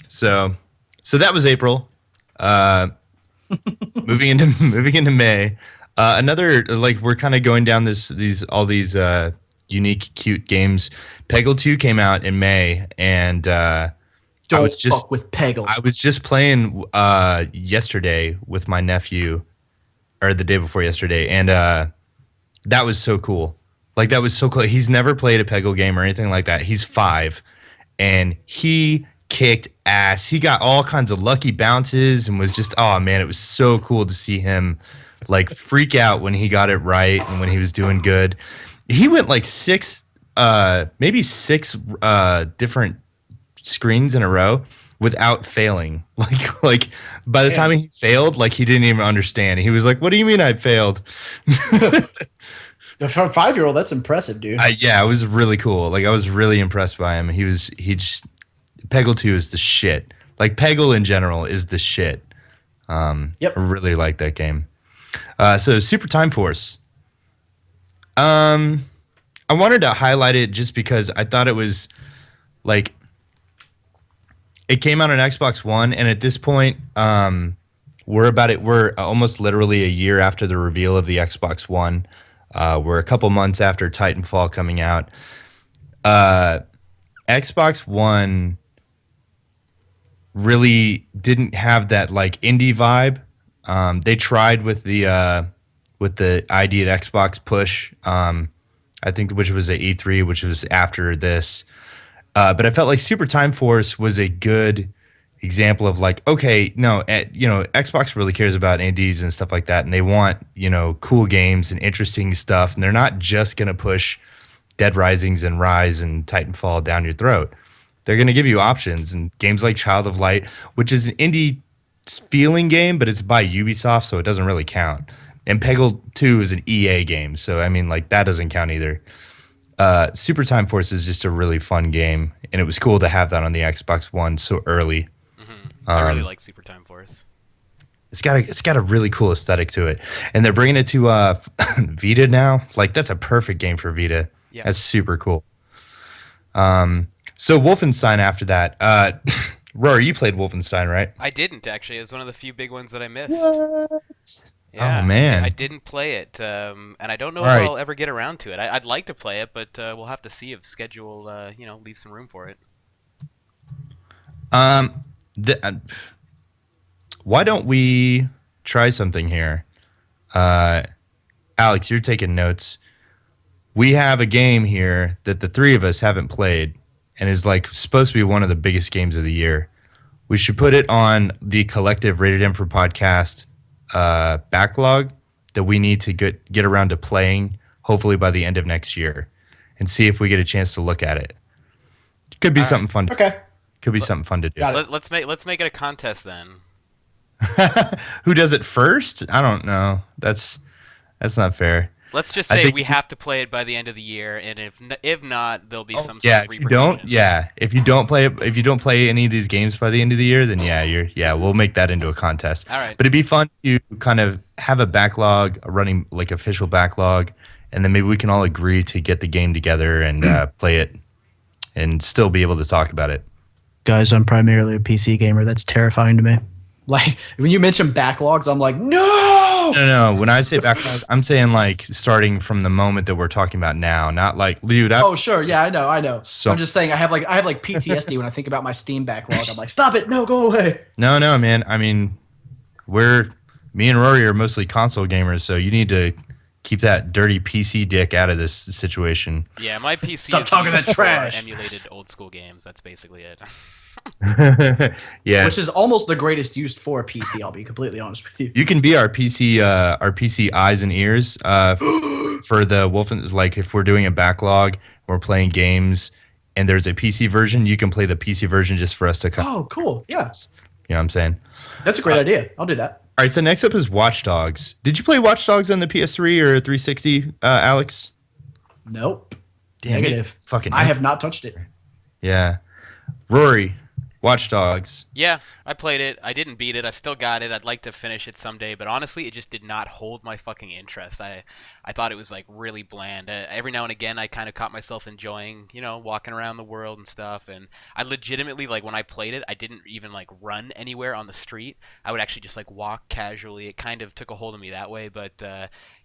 So that was April. Moving into May. Another like we're kind of going down these unique, cute games. Peggle 2 came out in May, and don't fuck with Peggle. I was just playing yesterday with my nephew, or the day before yesterday, and that was so cool. Like that was so cool. He's never played a Peggle game or anything like that. He's 5, and he kicked ass. He got all kinds of lucky bounces and was just, oh man, it was so cool to see him like freak out when he got it right and when he was doing good. He went like 6 different screens in a row without failing. Like by the time he failed, like he didn't even understand. He was like, "What do you mean I failed?" For a 5-year-old, that's impressive, dude. Yeah, it was really cool. Like I was really impressed by him. Peggle 2 is the shit. Like Peggle in general is the shit. Yep. I really like that game. So Super Time Force. I wanted to highlight it just because I thought it was like it came out on Xbox One, and at this point, we're almost literally a year after the reveal of the Xbox One. We're a couple months after Titanfall coming out. Xbox One really didn't have that like indie vibe. They tried with the ID at Xbox push, I think, which was at E3, which was after this. But I felt like Super Time Force was a good example of like, okay, no, Xbox really cares about indies and stuff like that, and they want, cool games and interesting stuff, and they're not just going to push Dead Risings and Rise and Titanfall down your throat. They're going to give you options, and games like Child of Light, which is an indie feeling game, but it's by Ubisoft, so it doesn't really count. And Peggle 2 is an EA game, so I mean, like, that doesn't count either. Super Time Force is just a really fun game, and it was cool to have that on the Xbox One so early. Mm-hmm. I really like Super Time Force. It's got a really cool aesthetic to it, and they're bringing it to Vita now. Like that's a perfect game for Vita. Yeah. That's super cool. So Wolfenstein after that. Rory, you played Wolfenstein, right? I didn't actually. It was one of the few big ones that I missed. What? Yeah, Oh man. I didn't play it, and I don't know All if right. I'll ever get around to it. I'd like to play it, but we'll have to see if schedule, leaves some room for it. Um, why don't we try something here? Uh, Alex, you're taking notes. We have a game here that the three of us haven't played and is like supposed to be one of the biggest games of the year. We should put it on the collective Rated M for podcast backlog that we need to get around to playing, hopefully by the end of next year, and see if we get a chance to look at it. Could be All something right. fun. Okay. Could be something fun to do. Got it. Let's make it a contest then. Who does it first? I don't know. That's not fair. Let's just I say think- we have to play it by the end of the year, and if not, there'll be some sort Yeah, of if you don't, repercussion. if you don't play any of these games by the end of the year, then we'll make that into a contest. All right. But it'd be fun to kind of have a backlog, a running like official backlog, and then maybe we can all agree to get the game together and play it, and still be able to talk about it. Guys, I'm primarily a PC gamer. That's terrifying to me. Like when you mention backlogs, I'm like, no. No. When I say backlog, I'm saying like starting from the moment that we're talking about now, not like, dude. Oh sure, yeah, I know. So- I'm just saying I have like PTSD when I think about my Steam backlog. I'm like, stop it, no, go away. No, man. I mean, me and Rory are mostly console gamers, so you need to keep that dirty PC dick out of this situation. Yeah, my PC Stop is talking used that for trash. emulated old school games. That's basically it. Yeah, Which is almost the greatest used for a PC. I'll be completely honest with you. you can be our PC eyes and ears for the Wolfen. Like if we're doing a backlog, we're playing games, and there's a PC version, you can play the PC version just for us to come. Oh, cool. Yeah, You know what I'm saying? that's a great idea. I'll do that. All right, so next up is Watch Dogs. Did you play Watch Dogs on the PS3 or 360, Alex? Nope. Damn, Negative. fucking. I have not touched it. Yeah, Rory, Watch Dogs. Yeah, I played it. I didn't beat it. I still got it. I'd like to finish it someday, but honestly, it just did not hold my fucking interest. I thought it was like really bland. Every now and again, I kind of caught myself enjoying, walking around the world and stuff. And I legitimately, like, when I played it, I didn't even like run anywhere on the street. I would actually just like walk casually. It kind of took a hold of me that way. But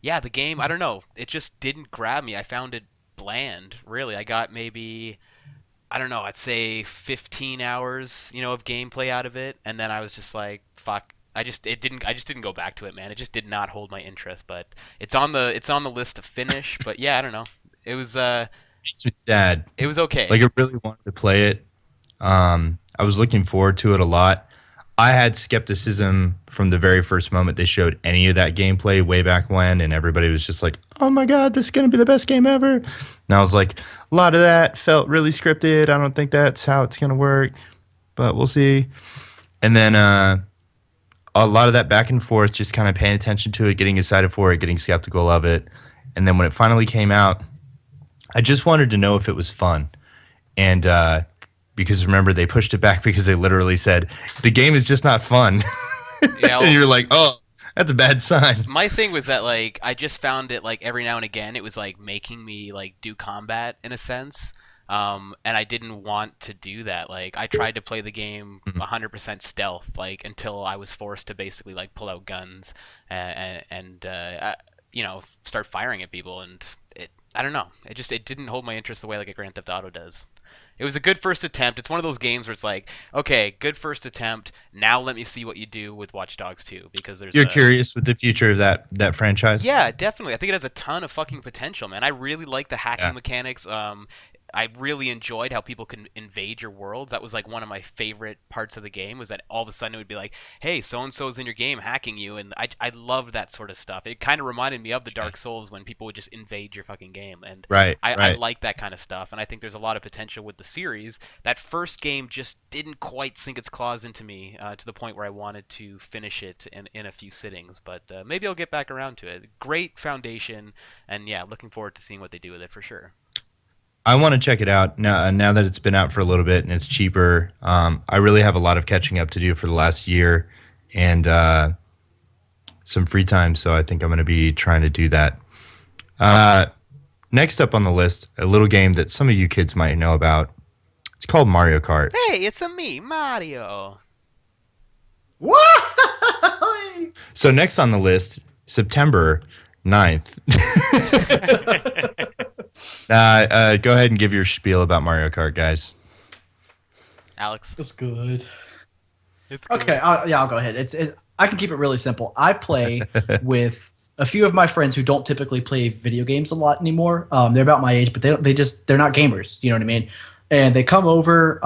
yeah, the game, I don't know. It just didn't grab me. I found it bland, really. I got maybe, I don't know, I'd say 15 hours, of gameplay out of it, and then I was just like, fuck. I just didn't go back to it, man. It just did not hold my interest, but it's on the list to finish. But yeah, I don't know. It was Makes me sad. it was okay. Like I really wanted to play it. I was looking forward to it a lot. I had skepticism from the very first moment they showed any of that gameplay way back when, and everybody was just like, "Oh my god, this is gonna be the best game ever." And I was like, a lot of that felt really scripted. I don't think that's how it's gonna work, but we'll see. And then a lot of that back and forth, just kind of paying attention to it, getting excited for it, getting skeptical of it, and then when it finally came out, I just wanted to know if it was fun, and because remember they pushed it back because they literally said the game is just not fun. Yeah, And you're like, oh, that's a bad sign. my thing was that like I just found it like every now and again it was like making me like do combat in a sense. And I didn't want to do that. Like I tried to play the game 100% stealth, like until I was forced to basically like pull out guns and start firing at people. And I don't know. It didn't hold my interest the way like a Grand Theft Auto does. It was a good first attempt. It's one of those games where it's like, okay, good first attempt. Now let me see what you do with Watch Dogs 2 because there's You're curious with the future of that franchise? Yeah, definitely. I think it has a ton of fucking potential, man. I really like the hacking mechanics. I really enjoyed how people can invade your worlds. That was like one of my favorite parts of the game was that all of a sudden it would be like, hey, so-and-so's in your game hacking you. And I loved that sort of stuff. It kind of reminded me of the Dark Souls when people would just invade your fucking game. And I like that kind of stuff. And I think there's a lot of potential with the series. That first game just didn't quite sink its claws into me to the point where I wanted to finish it in a few sittings. But maybe I'll get back around to it. Great foundation. And yeah, looking forward to seeing what they do with it for sure. I want to check it out now that it's been out for a little bit and it's cheaper. I really have a lot of catching up to do for the last year and some free time, so I think I'm going to be trying to do that. Next up on the list, a little game that some of you kids might know about. It's called Mario Kart. Hey, it's me, Mario. What? So next on the list September 9th. Go ahead and give your spiel about Mario Kart, guys. Alex. It's good. It's good. Okay, I'll go ahead. I can keep it really simple. I play with a few of my friends who don't typically play video games a lot anymore. They're about my age, but they're not gamers. You know what I mean? And they come over.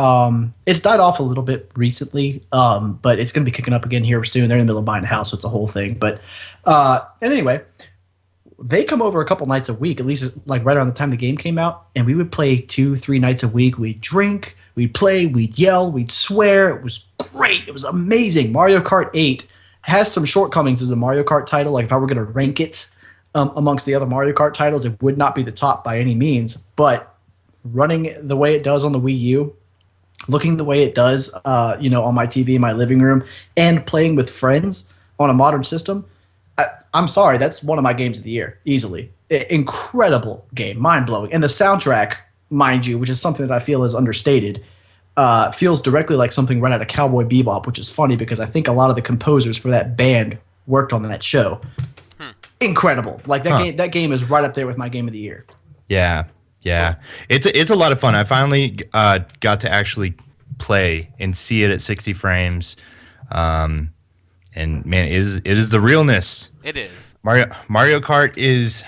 It's died off a little bit recently, but it's going to be kicking up again here soon. They're in the middle of buying a house, so it's a whole thing. But and anyway, they come over a couple nights a week, at least like right around the time the game came out, and we would play 2-3 nights a week. We'd drink, we'd play, we'd yell, we'd swear. It was great. It was amazing. Mario Kart 8 has some shortcomings as a Mario Kart title. Like if I were going to rank it amongst the other Mario Kart titles, it would not be the top by any means. But running the way it does on the Wii U, looking the way it does, on my TV in my living room, and playing with friends on a modern system, I'm sorry, that's one of my games of the year, easily. Incredible game, mind-blowing. And the soundtrack, mind you, which is something that I feel is understated, feels directly like something right out of Cowboy Bebop, which is funny because I think a lot of the composers for that band worked on that show. Incredible. Like that game is right up there with my game of the year. Yeah. It's a lot of fun. I finally got to actually play and see it at 60 frames. And man, it is the realness. It is. Mario Kart is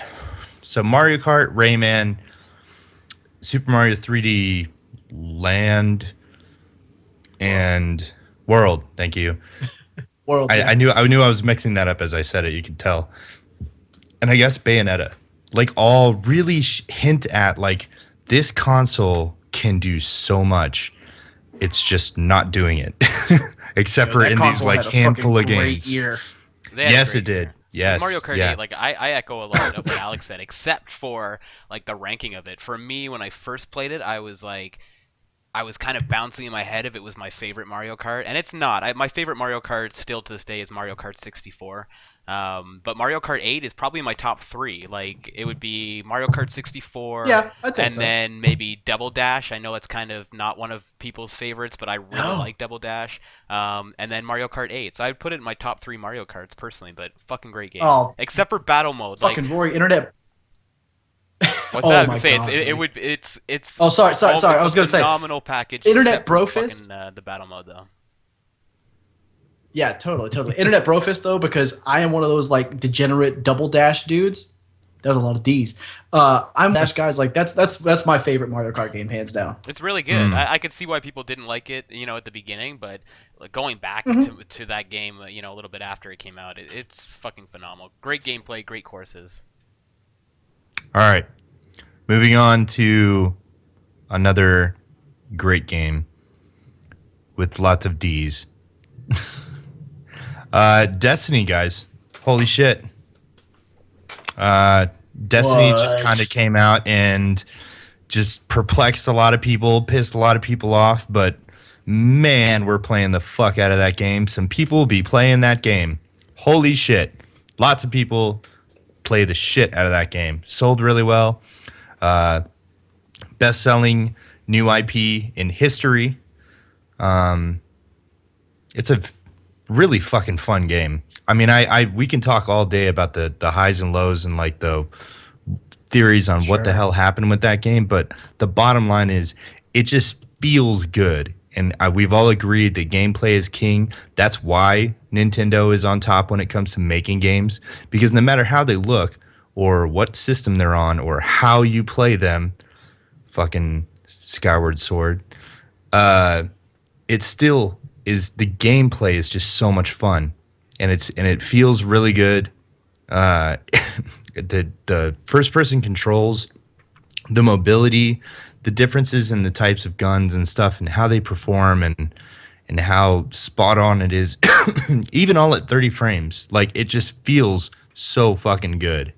Mario Kart, Rayman, Super Mario 3D Land, and World. Thank you. World. I knew I was mixing that up as I said it. You could tell. And I guess Bayonetta, like all really hint at like this console can do so much. It's just not doing it, except for in these like handful of games. Yes, it did. Yes, Mario Kart 8, like I echo a lot of what Alex said, except for like the ranking of it. For me, when I first played it, I was kind of bouncing in my head if it was my favorite Mario Kart, and it's not. My favorite Mario Kart still to this day is Mario Kart 64. But Mario Kart 8 is probably my top 3. Like it would be Mario Kart 64, I'd say and then maybe Double Dash. I know it's kind of not one of people's favorites, but I really like Double Dash. And then Mario Kart 8. So I'd put it in my top 3 Mario Karts personally, but fucking great game. Oh, except for battle mode. Fucking Rory, internet. What's that? I say it's. Oh, sorry. I was gonna say phenomenal package. Internet Brofist. The battle mode though. Yeah, totally. Internet Brofist though, because I am one of those like degenerate Double Dash dudes. That was a lot of D's. I'm Dash guys. Like that's my favorite Mario Kart game, hands down. It's really good. I could see why people didn't like it, at the beginning, but like, going back to that game, a little bit after it came out, it's fucking phenomenal. Great gameplay, great courses. All right, moving on to another great game with lots of D's. Destiny, guys. Holy shit. Destiny just kind of came out and just perplexed a lot of people, pissed a lot of people off, but man, we're playing the fuck out of that game. Some people will be playing that game. Holy shit. Lots of people play the shit out of that game. Sold really well. Best-selling new IP in history. It's a really fucking fun game. I mean, we can talk all day about the highs and lows and like the theories on what the hell happened with that game, but the bottom line is it just feels good. And we've all agreed that gameplay is king. That's why Nintendo is on top when it comes to making games, because no matter how they look or what system they're on or how you play them, fucking Skyward Sword, it still is, the gameplay is just so much fun, and it feels really good. The first person controls, the mobility, the differences in the types of guns and stuff, and how they perform, and how spot on it is, even all at 30 frames. Like, it just feels so fucking good.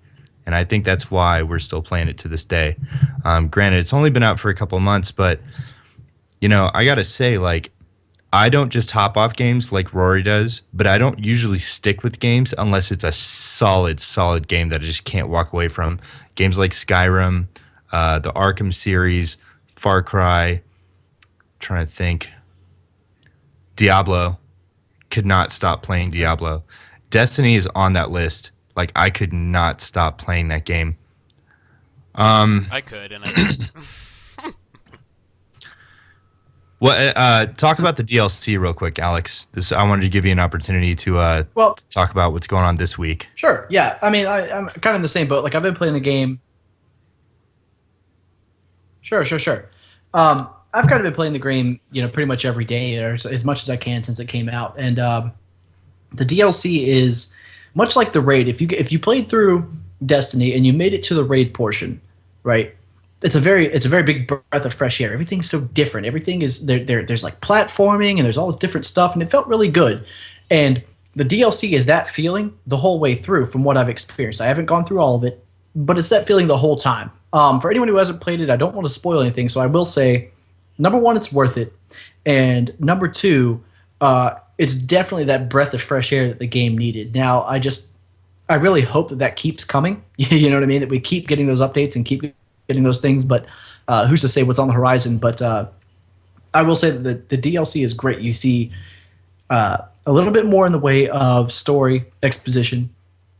And I think that's why we're still playing it to this day. Granted, it's only been out for a couple months, but I gotta say, like, I don't just hop off games like Rory does, but I don't usually stick with games unless it's a solid game that I just can't walk away from. Games like Skyrim, the Arkham series, Far Cry, trying to think, Diablo, could not stop playing Diablo. Destiny is on that list Like I could not stop playing that game. I could, and I Well, talk about the DLC real quick, Alex. I wanted to give you an opportunity to talk about what's going on this week. Sure. Yeah. I mean, I'm kind of in the same boat. Like I've been playing the game. Sure. I've kind of been playing the game, pretty much every day or as much as I can since it came out. And the DLC is much like the raid. If you played through Destiny and you made it to the raid portion, right? It's a very big breath of fresh air. Everything's so different. Everything is there's like platforming and there's all this different stuff, and it felt really good. And the DLC is that feeling the whole way through from what I've experienced. I haven't gone through all of it, but it's that feeling the whole time. For anyone who hasn't played it, I don't want to spoil anything, so I will say, number one, it's worth it, and number two, it's definitely that breath of fresh air that the game needed. Now, I really hope that keeps coming. You know what I mean? That we keep getting those updates and keep getting those things, but who's to say what's on the horizon? But I will say that the DLC is great. You see a little bit more in the way of story exposition.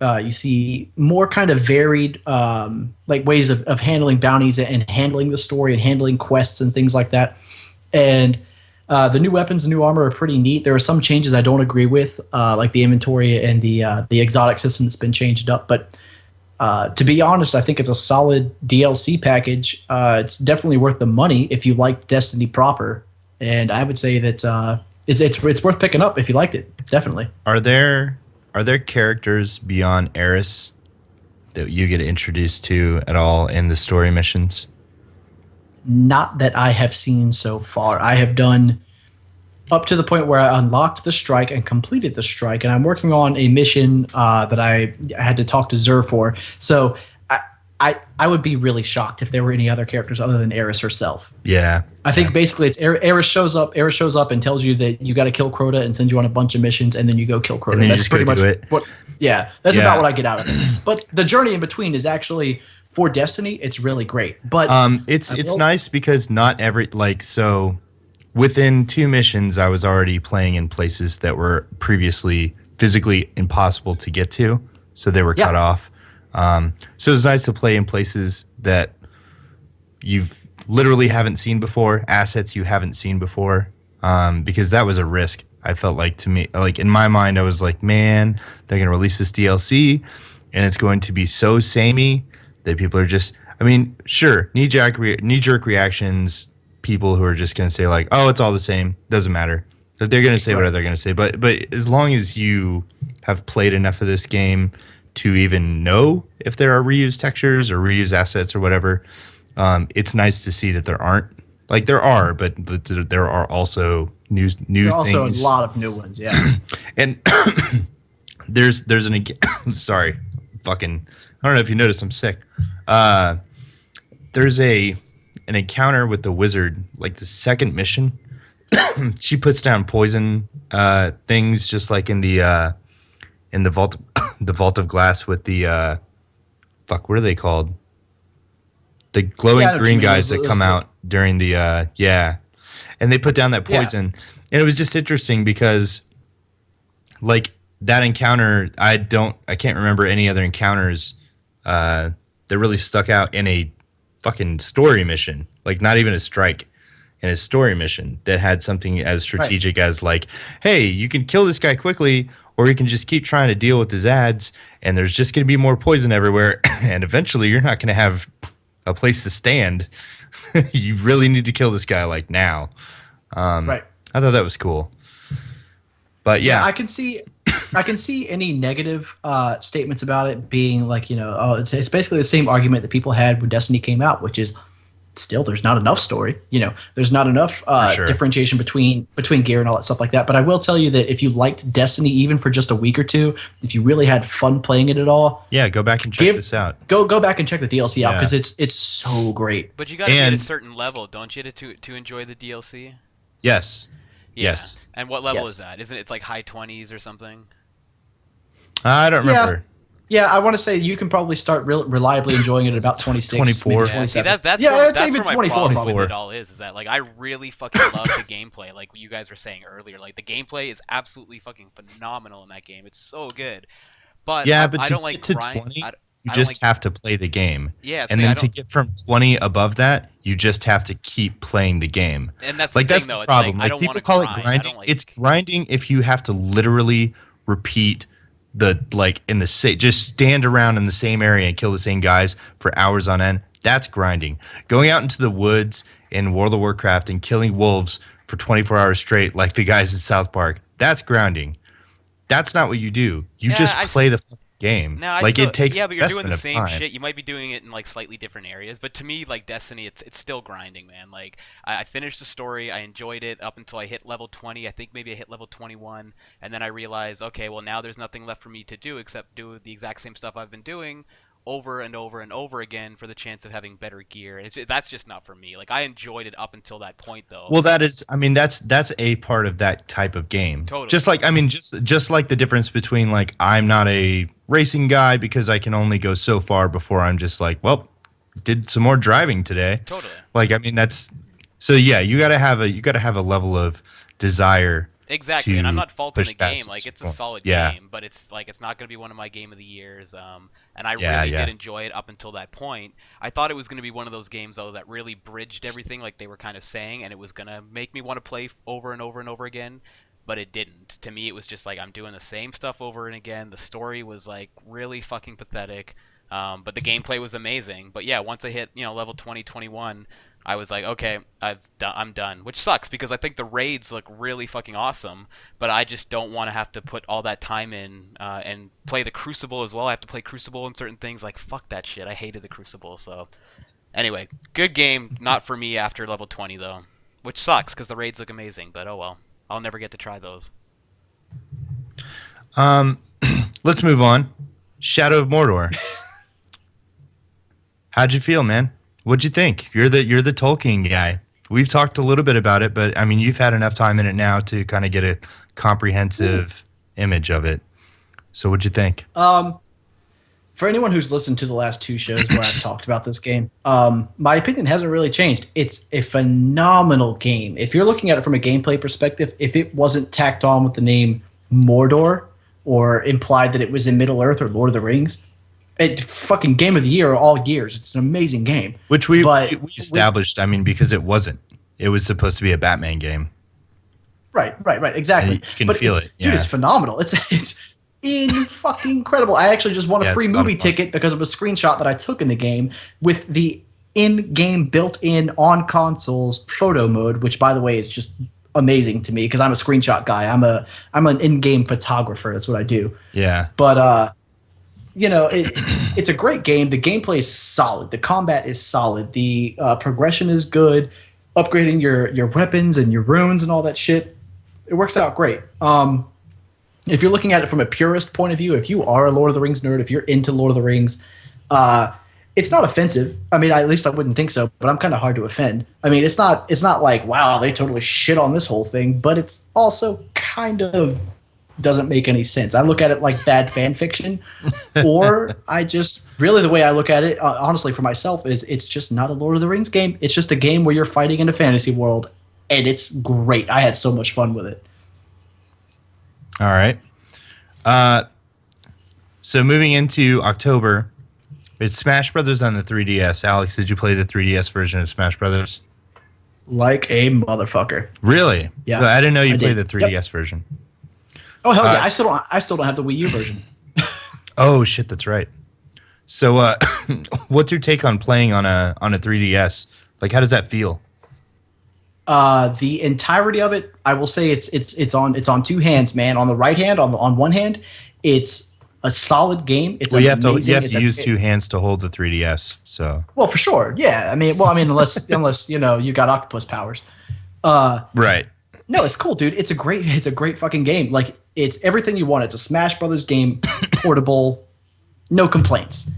You see more kind of varied like ways of handling bounties and handling the story and handling quests and things like that. And the new weapons and new armor are pretty neat. There are some changes I don't agree with, like the inventory and the exotic system that's been changed up. But to be honest, I think it's a solid DLC package. It's definitely worth the money if you like Destiny proper. And I would say that it's worth picking up if you liked it. Definitely. Are there characters beyond Eris that you get introduced to at all in the story missions? Not that I have seen so far. I have done up to the point where I unlocked the strike and completed the strike, and I'm working on a mission that I had to talk to Xur for. So I would be really shocked if there were any other characters other than Eris herself. Yeah. I think basically it's Eris shows up and tells you that you got to kill Crota and sends you on a bunch of missions, and then you go kill Crota. And then that's pretty much do it. That's about what I get out of it. But the journey in between is actually, for Destiny, it's really great. But it's nice because not every so within 2 missions I was already playing in places that were previously physically impossible to get to, so they were cut off. So it's nice to play in places that you've literally haven't seen before, assets you haven't seen before, because that was a risk. I felt like, to me, like in my mind, I was like, man, they're going to release this DLC and it's going to be so samey that people are just, I mean, sure, knee-jerk reactions, people who are just going to say like, oh, it's all the same, doesn't matter. They're going to say whatever they're going to say. But as long as you have played enough of this game to even know if there are reused textures or reused assets or whatever, it's nice to see that there aren't. Like there are, but there are also new there are things. also a lot of new ones, yeah. And there's an sorry, fucking, I don't know if you noticed, I'm sick. There's an encounter with the wizard, like the second mission. She puts down poison things, just like in the vault, the vault of glass with the what are they called? The glowing green guys that come out during the and they put down that poison. And it was just interesting because like that encounter, I can't remember any other encounters that really stuck out in a fucking story mission, like not even a strike, in a story mission that had something as strategic as like, hey, you can kill this guy quickly, or you can just keep trying to deal with his ads, and there's just going to be more poison everywhere, and eventually you're not going to have a place to stand. You really need to kill this guy like now. I thought that was cool. But yeah, I can see any negative statements about it being like, it's basically the same argument that people had when Destiny came out, which is still there's not enough story. There's not enough differentiation between gear and all that stuff like that. But I will tell you that if you liked Destiny even for just a week or two, if you really had fun playing it at all, go back and check this out. Go back and check the DLC out because it's so great. But you got to be at a certain level, don't you, to enjoy the DLC? Yes. Yeah. Yes. And what level is that? Isn't it like high 20s or something? I don't remember. Yeah, I want to say you can probably start reliably enjoying it at about 26, 24. maybe 27. That's even 24. My problem with it all is that like I really fucking love the gameplay. Like you guys were saying earlier, like the gameplay is absolutely fucking phenomenal in that game. It's so good. But Yeah, I, but I to don't get like to grind. 20, you I don't just like. have to play the game. Yeah, And see, I then to don't. get from 20 above that, you just have to keep playing the game. And that's the Like thing, that's the though. It's like problem. I Like don't want people to call it grind. I grinding. don't like. It's grinding if you have to literally repeat the like in the just stand around in the same area and kill the same guys for hours on end. That's grinding. Going out into the woods in World of Warcraft and killing wolves for 24 hours straight like the guys in South Park. That's grounding. That's not what you do. You Yeah, just play the fucking game. No, I Like still, it takes yeah, but you're doing investment the of same time. shit. You might be doing it in like slightly different areas, but to me, like Destiny, it's still grinding, man. Like I finished the story, I enjoyed it up until I hit level 20. I think maybe I hit level 21, and then I realized, okay, well now there's nothing left for me to do except do the exact same stuff I've been doing over and over and over again for the chance of having better gear. And that's just not for me. Like I enjoyed it up until that point, though. Well, that is, I mean, that's a part of that type of game. Totally. Just like, I mean, just like the difference between like I'm not a racing guy because I can only go so far before I'm just like, well, did some more driving today. Totally. Like, I mean, that's so yeah. You gotta have a level of desire. Exactly, and I'm not faulting push the game. past Like it's a well, solid yeah. game, but it's like it's not going to be one of my game of the years. And I Yeah, really yeah. did enjoy it up until that point. I thought it was going to be one of those games though that really bridged everything, like they were kind of saying, and it was going to make me want to play over and over and over again. But it didn't. To me, it was just like I'm doing the same stuff over and again. The story was like really fucking pathetic, but the gameplay was amazing. But yeah, once I hit level 20, 21. I was like, okay, I'm done, which sucks because I think the raids look really fucking awesome, but I just don't want to have to put all that time in and play the Crucible as well. I have to play Crucible and certain things. Like, fuck that shit. I hated the Crucible. So, anyway, good game. Not for me after level 20 though, which sucks because the raids look amazing. But oh well, I'll never get to try those. Let's move on. Shadow of Mordor. How'd you feel, man? What'd you think? You're the Tolkien guy. We've talked a little bit about it, but I mean, you've had enough time in it now to kind of get a comprehensive image of it. So, what'd you think? For anyone who's listened to the last two shows where I've talked about this game, my opinion hasn't really changed. It's a phenomenal game. If you're looking at it from a gameplay perspective, if it wasn't tacked on with the name Mordor or implied that it was in Middle Earth or Lord of the Rings, fucking game of the year all years. It's an amazing game. Which we established. I mean, because it wasn't. It was supposed to be a Batman game. Right. Exactly. And you can feel it. Dude, it's phenomenal. It's in fucking incredible. I actually just won a free movie ticket because of a screenshot that I took in the game with the in-game built-in on consoles photo mode, which by the way is just amazing to me because I'm a screenshot guy. I'm an in-game photographer. That's what I do. Yeah. But it's a great game. The gameplay is solid. The combat is solid. The progression is good. Upgrading your weapons and your runes and all that shit, it works out great. If you're looking at it from a purist point of view, if you are a Lord of the Rings nerd, if you're into Lord of the Rings, it's not offensive. I mean, at least I wouldn't think so, but I'm kind of hard to offend. I mean, it's not like, wow, they totally shit on this whole thing, but it's also kind of doesn't make any sense. I look at it like bad fan fiction, or I just really the way I look at it, honestly, for myself, is it's just not a Lord of the Rings game. It's just a game where you're fighting in a fantasy world, and it's great. I had so much fun with it. All right. So moving into October, it's Smash Brothers on the 3DS. Alex, did you play the 3DS version of Smash Brothers? Like a motherfucker. Really? Yeah. No, I didn't know you played the did. 3DS version. Oh hell yeah! I still don't have the Wii U version. Oh shit, that's right. So, what's your take on playing on a 3DS? Like, how does that feel? The entirety of it, I will say, it's on two hands, man. On the right hand, on one hand, it's a solid game. It's you have to use two hands to hold the 3DS. So well, for sure, yeah. I mean, unless you got octopus powers. Right. No, it's cool, dude. It's a great fucking game. Like, it's everything you want. It's a Smash Brothers game, portable, no complaints.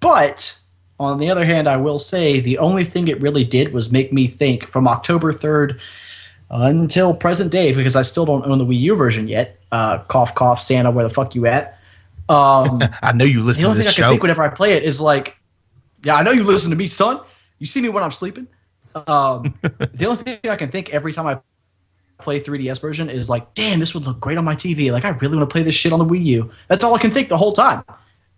But on the other hand, I will say the only thing it really did was make me think from October 3rd until present day, because I still don't own the Wii U version yet. Cough, cough, Santa, where the fuck you at? I know you listen to this show. The only thing I can think whenever I play it is like, yeah, I know you listen to me, son. You see me when I'm sleeping. The only thing I can think every time I play 3DS version is like, damn, this would look great on my TV. Like, I really want to play this shit on the Wii U. That's all I can think the whole time.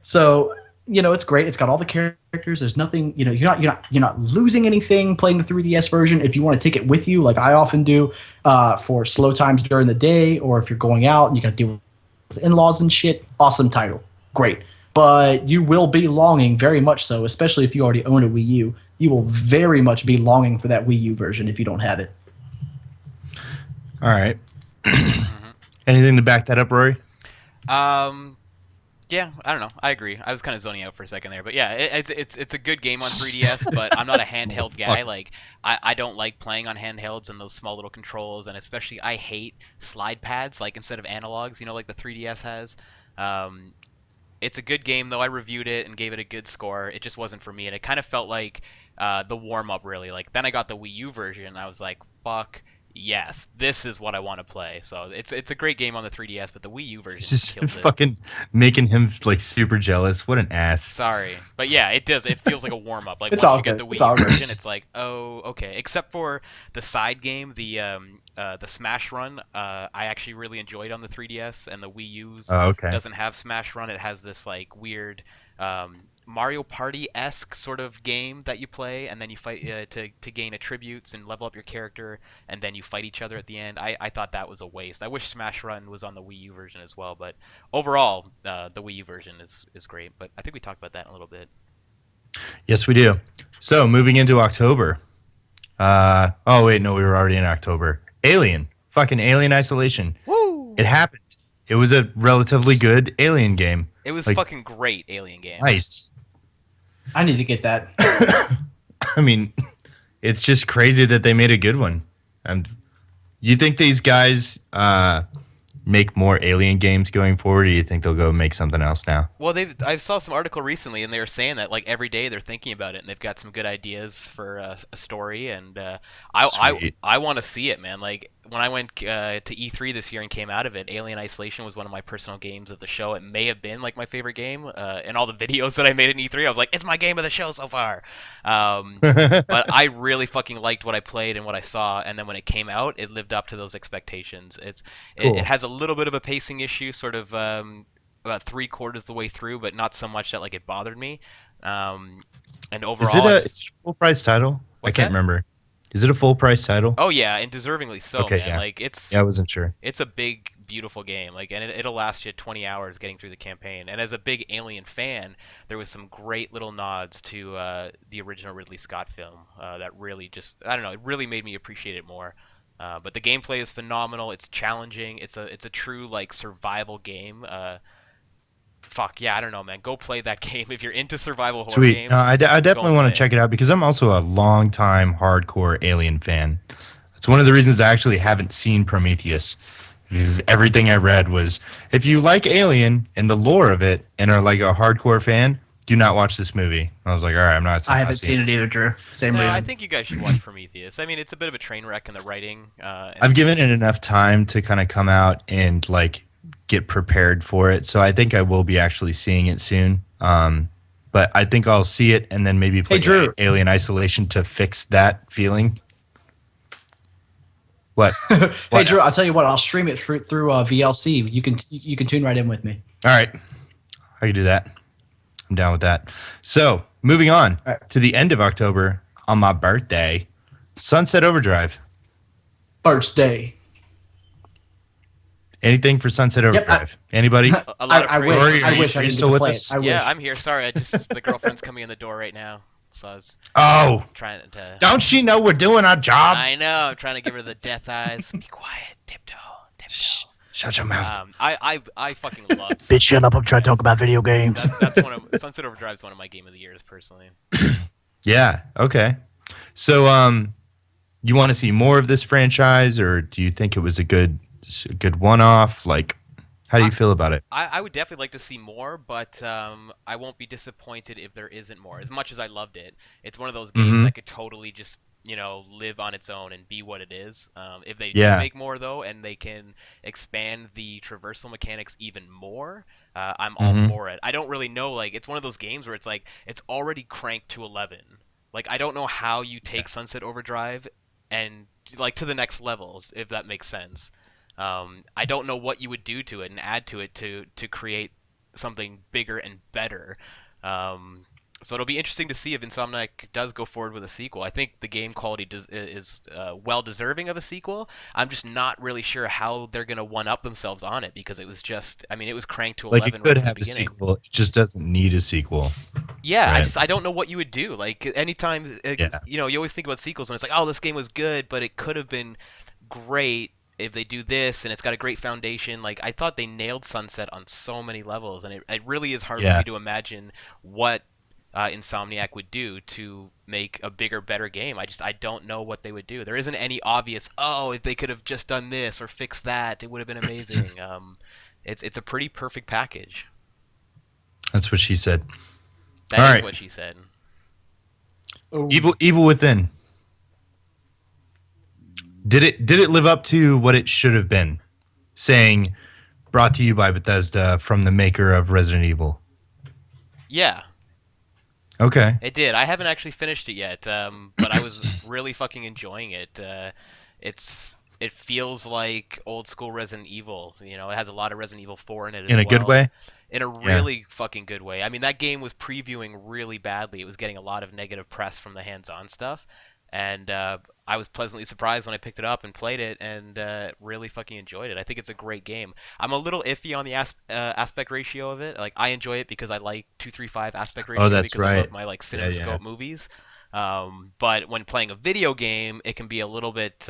So, it's great. It's got all the characters. There's nothing, you're not losing anything playing the 3DS version. If you want to take it with you, like I often do, for slow times during the day, or if you're going out and you got to deal with in-laws and shit, awesome title, great. But you will be longing, very much so, especially if you already own a Wii U. You will very much be longing for that Wii U version if you don't have it. All right. Anything to back that up, Rory? Yeah, I don't know. I agree. I was kind of zoning out for a second there, but yeah, it's a good game on 3DS, but I'm not a handheld guy. Like, I don't like playing on handhelds and those small little controls, and especially I hate slide pads, like instead of analogs, like the 3DS has. It's a good game though. I reviewed it and gave it a good score. It just wasn't for me, and it kind of felt like the warm up really. Like then I got the Wii U version, and I was like, fuck. Yes, this is what I want to play. So it's a great game on the 3DS, but the Wii U version just kills fucking making him like super jealous. What an ass. Sorry, but yeah, it does. It feels like a warm up. Like It's once all you get good. the It's Wii all U good. version, it's like, oh, okay. Except for the side game, the Smash Run. I actually really enjoyed on the 3DS, and the Wii U's doesn't have Smash Run. It has this like weird Mario Party-esque sort of game that you play, and then you fight to gain attributes and level up your character, and then you fight each other at the end. I thought that was a waste. I wish Smash Run was on the Wii U version as well, but overall, the Wii U version is great. But I think we talked about that in a little bit. Yes, we do. So moving into October. Oh wait, no, we were already in October. Alien, fucking Alien Isolation. Woo! It happened. It was a relatively good Alien game. It was like, fucking great Alien game. Nice. I need to get that. I mean, it's just crazy that they made a good one. And you think these guys make more Alien games going forward, or do you think they'll go make something else now? Well, I saw some article recently, and they were saying that like every day they're thinking about it, and they've got some good ideas for a story, and I want to see it, man. Like when I went to E3 this year and came out of it, Alien Isolation was one of my personal games of the show. It may have been like my favorite game. In all the videos that I made in E3, I was like, it's my game of the show so far. But I really fucking liked what I played and what I saw, and then when it came out, it lived up to those expectations. Cool. It has a little bit of a pacing issue, sort of about 3/4 the way through, but not so much that like it bothered me. And overall, is it a full price title? I can't remember. Is it a full price title? Oh yeah, and deservingly so. Okay, man. yeah. Like it's I wasn't sure. It's a big, beautiful game. Like, and it'll last you 20 hours getting through the campaign. And as a big Alien fan, there was some great little nods to the original Ridley Scott film that really just, I don't know, it really made me appreciate it more. But the gameplay is phenomenal. It's challenging. It's a true like survival game. Fuck yeah, I don't know, man. Go play that game if you're into survival horror Sweet. games. No, I definitely go want play to check it out because I'm also a long-time hardcore Alien fan. It's one of the reasons I actually haven't seen Prometheus. Because everything I read was, if you like Alien and the lore of it and are like a hardcore fan, do not watch this movie. I was like, all right, I'm not. I haven't seen it either, Drew. Same No, reason. I think you guys should watch Prometheus. I mean, it's a bit of a train wreck in the writing. I've given it enough time to kind of come out and like get prepared for it. So I think I will be actually seeing it soon. But I think I'll see it and then maybe play Drew. Alien Isolation to fix that feeling. What? Hey Drew, I'll tell you what. I'll stream it through VLC. You can tune right in with me. All right. I can do that. I'm down with that. So moving on to the end of October on my birthday, Sunset Overdrive. Birthday. Anything for Sunset Overdrive? Anybody? A lot of I praise. wish. Rory, I wish are I you could still with play us? it. I wish. Yeah, I'm here. Sorry, the girlfriend's coming in the door right now, so I was Oh, trying to. don't she know we're doing our job? I know. I'm trying to give her the death eyes. Be quiet. Tiptoe. Shh, shut your mouth. I fucking love. Bitch, shut up. I'm trying to talk about video games. That's one of Sunset Overdrive is one of my game of the years personally. Yeah. Okay. So, you want to see more of this franchise, or do you think it was a good one-off? Like, how do you feel about it? I would definitely like to see more, but I won't be disappointed if there isn't more. As much as I loved it, it's one of those games that could totally just live on its own and be what it is. If they do make more though, and they can expand the traversal mechanics even more, I'm all for it. I don't really know. Like, it's one of those games where it's like it's already cranked to 11. Like, I don't know how you take Sunset Overdrive and like to the next level, if that makes sense. I don't know what you would do to it and add to it to create something bigger and better. So it'll be interesting to see if Insomniac does go forward with a sequel. I think the game quality is well deserving of a sequel. I'm just not really sure how they're going to one up themselves on it, because it was just, I mean, it was cranked to 11 Like, it right could at the have a beginning. sequel. It just doesn't need a sequel. Yeah, Right. I don't know what you would do. Like anytime, Yeah. you know, you always think about sequels when it's like, oh, this game was good, but it could have been great if they do this, and it's got a great foundation. Like I thought they nailed Sunset on so many levels, and it really is hard for Yeah. me to imagine what Insomniac would do to make a bigger, better game. I don't know what they would do. There isn't any obvious, oh, if they could have just done this or fixed that, it would have been amazing. It's a pretty perfect package. That's what she said. That All is right. what she said. Evil Within. Did it live up to what it should have been? Saying, brought to you by Bethesda from the maker of Resident Evil. Yeah, Okay. it did. I haven't actually finished it yet, but I was really fucking enjoying it. It feels like old school Resident Evil. You know, it has a lot of Resident Evil 4 in it as In a good well. way? In a really fucking good way. I mean, that game was previewing really badly. It was getting a lot of negative press from the hands-on stuff, and I was pleasantly surprised when I picked it up and played it, and really fucking enjoyed it. I think it's a great game. I'm a little iffy on the aspect ratio of it. Like, I enjoy it because I like 235 aspect ratio that's because I right. love my like Yeah, CinemaScope yeah. movies. But when playing a video game, it can be a little bit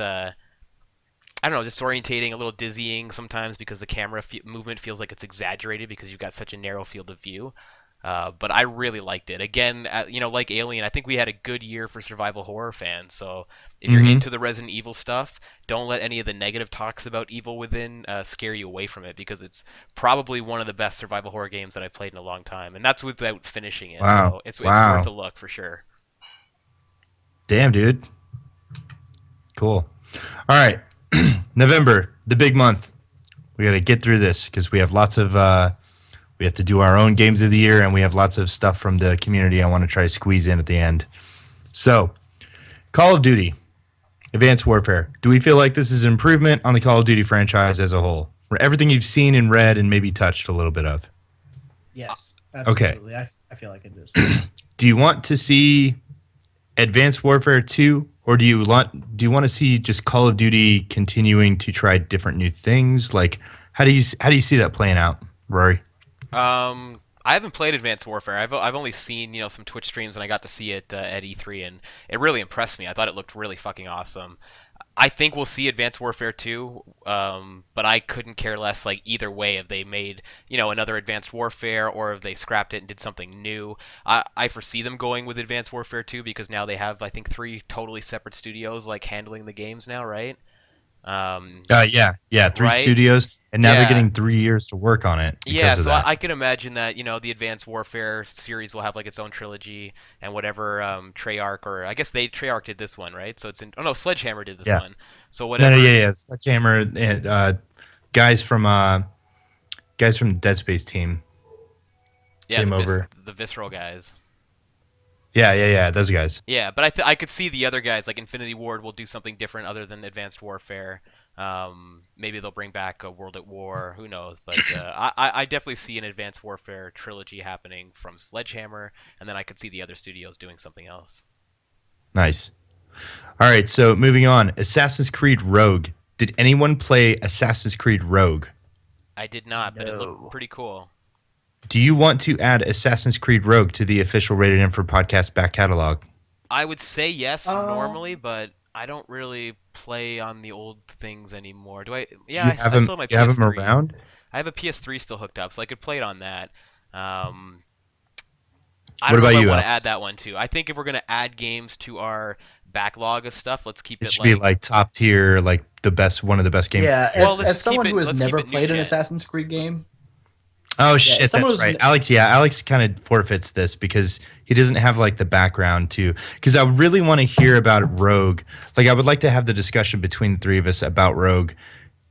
I don't know, disorientating, a little dizzying sometimes because the camera movement feels like it's exaggerated because you've got such a narrow field of view. But I really liked it. Again, you know, like Alien, I think we had a good year for survival horror fans. So if you're Mhm. into the Resident Evil stuff, don't let any of the negative talks about Evil Within scare you away from it, because it's probably one of the best survival horror games that I've played in a long time, and that's without finishing it. Wow. So it's Wow. worth a look for sure. Damn, dude. Cool. All right. November, the big month. We got to get through this because we have lots of, we have to do our own games of the year, and we have lots of stuff from the community I want to try to squeeze in at the end. So, Call of Duty, Advanced Warfare. Do we feel like this is an improvement on the Call of Duty franchise as a whole? For everything you've seen and read and maybe touched a little bit of. Yes, Okay. absolutely. I feel like it is. Do you want to see Advanced Warfare 2, or do you want to see just Call of Duty continuing to try different new things? Like, how do you see that playing out, Rory? I haven't played Advanced Warfare. I've only seen, you know, some Twitch streams, and I got to see it at E3, and it really impressed me. I thought it looked really fucking awesome. I think we'll see Advanced Warfare 2, but I couldn't care less, like, either way, if they made, you know, another Advanced Warfare or if they scrapped it and did something new. I foresee them going with Advanced Warfare 2 because now they have, I think, 3 totally separate studios, like, handling the games now, right? Yeah, 3 Right? studios, and now Yeah. they're getting 3 years to work on it because Yeah, of so that. I can imagine that, you know, the Advanced Warfare series will have like its own trilogy, and whatever Treyarch, or I guess Treyarch did this one, right? So it's in, oh no, Sledgehammer did this Yeah. one. So No, whatever. yeah. Sledgehammer, guys from the Dead Space team Yeah, came the over. the Visceral guys. Yeah, those guys. Yeah, but I could see the other guys like Infinity Ward will do something different other than Advanced Warfare. Maybe they'll bring back a World at War. Who knows? But I definitely see an Advanced Warfare trilogy happening from Sledgehammer, and then I could see the other studios doing something else. Nice. All right, so moving on. Assassin's Creed Rogue. Did anyone play Assassin's Creed Rogue? I did not, but it No. looked pretty cool. Do you want to add Assassin's Creed Rogue to the official Rated M for Podcast back catalog? I would say yes Uh, normally, but I don't really play on the old things anymore. Do I? Do Yeah, you I have still them, have my you have them PS3. around? I have a PS3 still hooked up, so I could play it on that. I What don't know about if you, I want to Alex? add that one too. I think if we're gonna add games to our backlog of stuff, let's keep It it should be like top tier, like one of the best games. Yeah, Well, let's as someone keep it- who has let's keep never it new played an gen. Assassin's Creed game, Oh Yeah, shit, someone that's who's right. Alex kind of forfeits this because he doesn't have like the background to. Because I really want to hear about Rogue. Like, I would like to have the discussion between the three of us about Rogue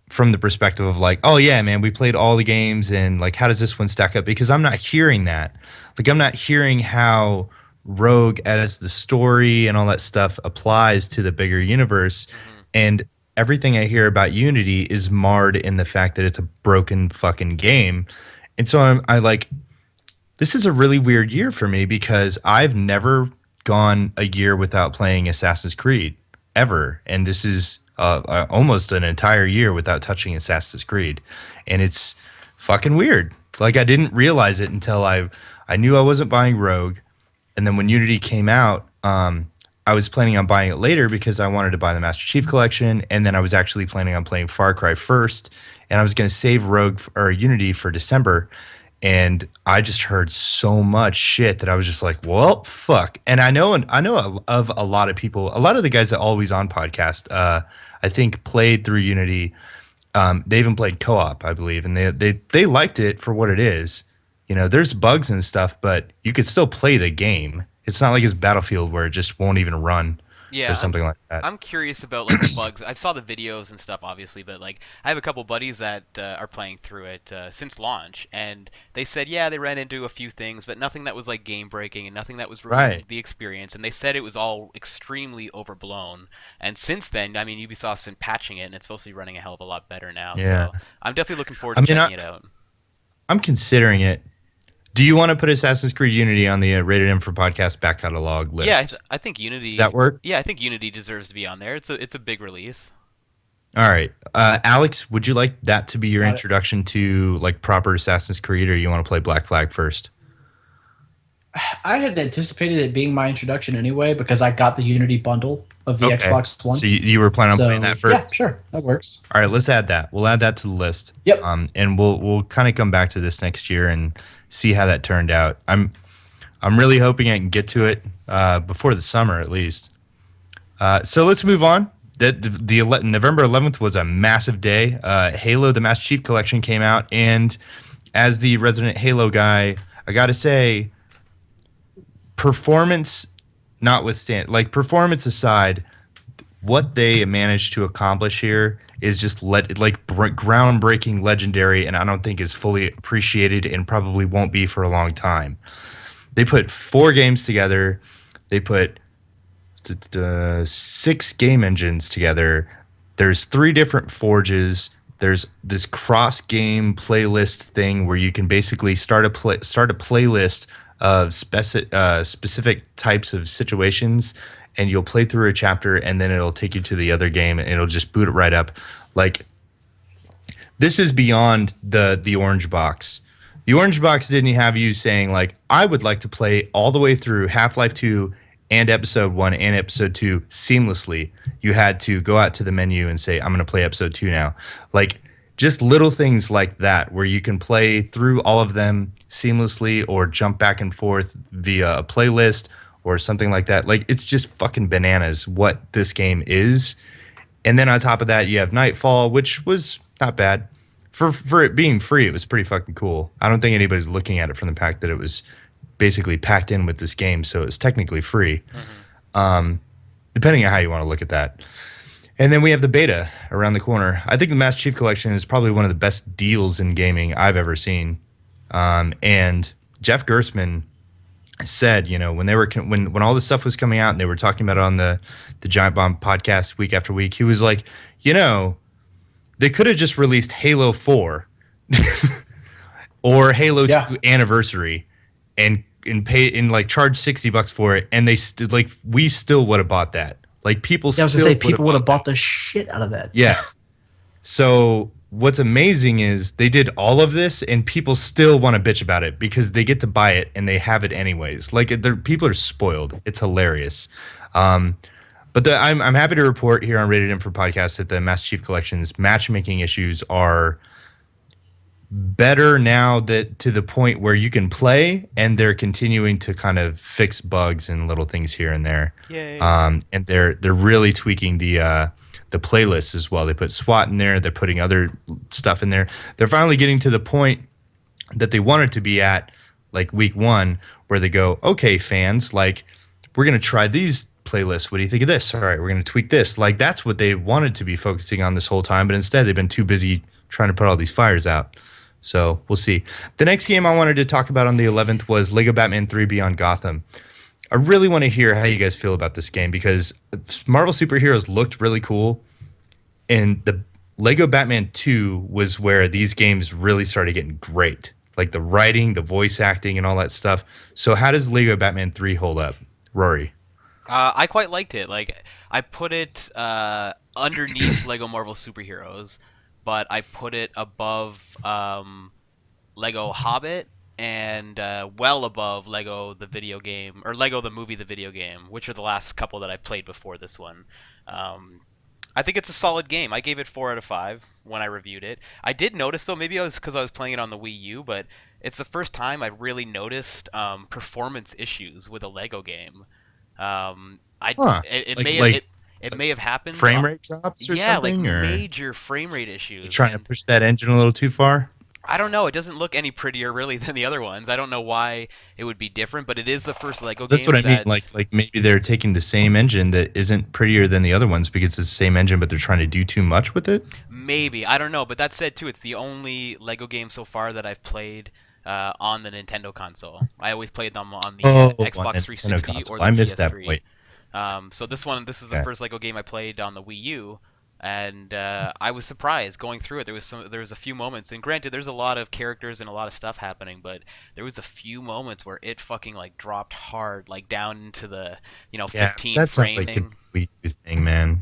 from the perspective of like, oh yeah, man, we played all the games, and like, how does this one stack up? Because I'm not hearing that. Like, I'm not hearing how Rogue as the story and all that stuff applies to the bigger universe. And everything I hear about Unity is marred in the fact that it's a broken fucking game. And so I like, this is a really weird year for me because I've never gone a year without playing Assassin's Creed ever. And this is almost an entire year without touching Assassin's Creed. And it's fucking weird. Like, I didn't realize it until I knew I wasn't buying Rogue. And then when Unity came out, I was planning on buying it later because I wanted to buy the Master Chief Collection, and then I was actually planning on playing Far Cry first, and I was going to save Rogue or Unity for December, and I just heard so much shit that I was just like, well, fuck. And I know of a lot of people, a lot of the guys that Always On podcast, I think played through Unity. They even played co-op, I believe, and they liked it for what it is. You know, there's bugs and stuff, but you could still play the game. It's not like it's Battlefield where it just won't even run or something like that. I'm curious about like the bugs. I saw the videos and stuff, obviously, but like I have a couple buddies that are playing through it since launch, and they said, yeah, they ran into a few things, but nothing that was like game breaking and nothing that was ruining the experience. And they said it was all extremely overblown. And since then, I mean, Ubisoft's been patching it, and it's supposed to be running a hell of a lot better now. Yeah. So I'm definitely looking forward to checking it out. I'm considering it. Do you want to put Assassin's Creed Unity on the Rated M for Podcast back catalog list? Yeah, I think Unity. Does that work? Yeah, I think Unity deserves to be on there. It's a big release. All right, Alex, would you like that to be your introduction to like proper Assassin's Creed, or you want to play Black Flag first? I had anticipated it being my introduction anyway because I got the Unity bundle of the Xbox One. So you were planning on playing that first? Yeah, sure, that works. All right, let's add that. We'll add that to the list. Yep. And we'll kind of come back to this next year and see how that turned out. I'm really hoping I can get to it before the summer at least. So let's move on. November 11th was a massive day. Halo: The Master Chief Collection came out, and as the resident Halo guy, I gotta say, performance aside, what they managed to accomplish here is just groundbreaking, legendary, and I don't think is fully appreciated and probably won't be for a long time. They put 4 games together. They put 6 game engines together. There's 3 different forges. There's this cross-game playlist thing where you can basically start a playlist of specific types of situations, and you'll play through a chapter, and then it'll take you to the other game, and it'll just boot it right up. Like, this is beyond the orange box. The orange box didn't have you saying, like, I would like to play all the way through Half-Life 2 and Episode 1 and Episode 2 seamlessly. You had to go out to the menu and say, I'm going to play Episode 2 now. Like, just little things like that where you can play through all of them seamlessly or jump back and forth via a playlist or something like that. Like, it's just fucking bananas what this game is. And then on top of that, you have Nightfall, which was not bad. For it being free, it was pretty fucking cool. I don't think anybody's looking at it from the fact that it was basically packed in with this game, so it's technically free. Depending on how you want to look at that. And then we have the beta around the corner. I think the Master Chief Collection is probably one of the best deals in gaming I've ever seen. And Jeff Gerstmann said, you know, when all this stuff was coming out and they were talking about it on the Giant Bomb podcast week after week, he was like, you know, they could have just released Halo 4 or Halo 2 Anniversary and pay and like charge $60 for it, and we still would have bought that. Like, people I was gonna say people would have bought the shit out of that. Yeah. So what's amazing is they did all of this and people still want to bitch about it because they get to buy it and they have it anyways. Like, people are spoiled. It's hilarious. But I'm happy to report here on Rated M for Podcast that the Master Chief Collection's matchmaking issues are better now, that to the point where you can play, and they're continuing to kind of fix bugs and little things here and there. Yay. And they're really tweaking the playlists as well. They put SWAT in there. They're putting other stuff in there. They're finally getting to the point that they wanted to be at, like week 1, where they go, okay, fans, like, we're going to try these playlists. What do you think of this? All right, we're going to tweak this. Like, that's what they wanted to be focusing on this whole time, but instead they've been too busy trying to put all these fires out. So we'll see. The next game I wanted to talk about on the 11th was Lego Batman 3 Beyond Gotham. I really want to hear how you guys feel about this game because Marvel Superheroes looked really cool, and the Lego Batman 2 was where these games really started getting great. Like the writing, the voice acting, and all that stuff. So how does Lego Batman 3 hold up, Rory? I quite liked it. Like I put it underneath Lego Marvel Superheroes, but I put it above Lego Hobbit and well above Lego the video game or Lego the movie the video game, which are the last couple that I played before this one. I think it's a solid game. I gave it 4 out of 5 when I reviewed it. I did notice though, maybe it was because I was playing it on the Wii U, but it's the first time I really noticed performance issues with a Lego game. It may have happened. Frame rate drops or something, like or major frame rate issues. you're trying to push that engine a little too far. I don't know. It doesn't look any prettier really than the other ones. I don't know why it would be different, but it is the first Lego game. That's what I mean. Like maybe they're taking the same engine that isn't prettier than the other ones because it's the same engine, but they're trying to do too much with it. Maybe, I don't know. But that said, too, it's the only Lego game so far that I've played on the Nintendo console. I always played them on the Xbox 360 or the I missed PS3. that point. So this is the first Lego game I played on the Wii U. And I was surprised going through it. There was a few moments, and granted, there's a lot of characters and a lot of stuff happening, but there was a few moments where it fucking like dropped hard, like down into the 15 that sounds framing. like a Wii U thing, man.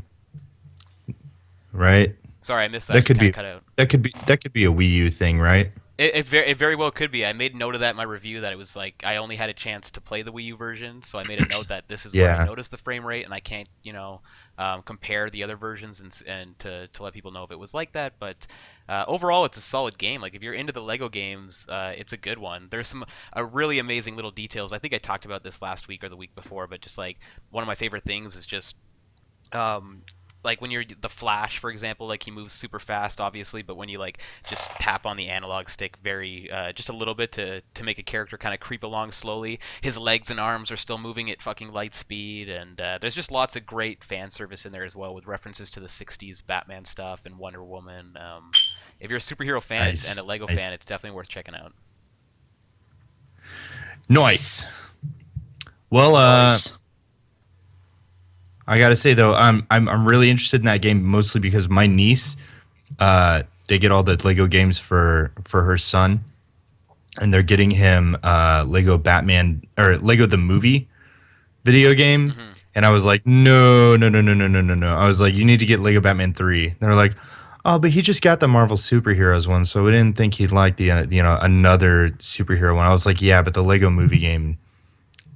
Right? Sorry, I missed that. That could be cut out. That could be a Wii U thing, right? It very well could be. I made note of that in my review that it was like I only had a chance to play the Wii U version, so I made a note that this is where I noticed the frame rate, and I can't compare the other versions and to let people know if it was like that. But overall, it's a solid game. Like if you're into the Lego games, it's a good one. There's some really amazing little details. I think I talked about this last week or the week before, but just like one of my favorite things is just like when you're the Flash, for example, like he moves super fast, obviously, but when you like just tap on the analog stick very just a little bit to make a character kind of creep along slowly, his legs and arms are still moving at fucking light speed, and there's just lots of great fan service in there as well with references to the 60s Batman stuff and Wonder Woman. If you're a superhero fan and a Lego fan, it's definitely worth checking out. Nice. Well, I gotta say though, I'm really interested in that game mostly because my niece, they get all the Lego games for her son, and they're getting him Lego Batman or Lego the movie video game, and I was like, no. I was like, you need to get Lego Batman 3. They're like, oh, but he just got the Marvel Superheroes one, so we didn't think he'd like the another superhero one. I was like, yeah, but the Lego movie game.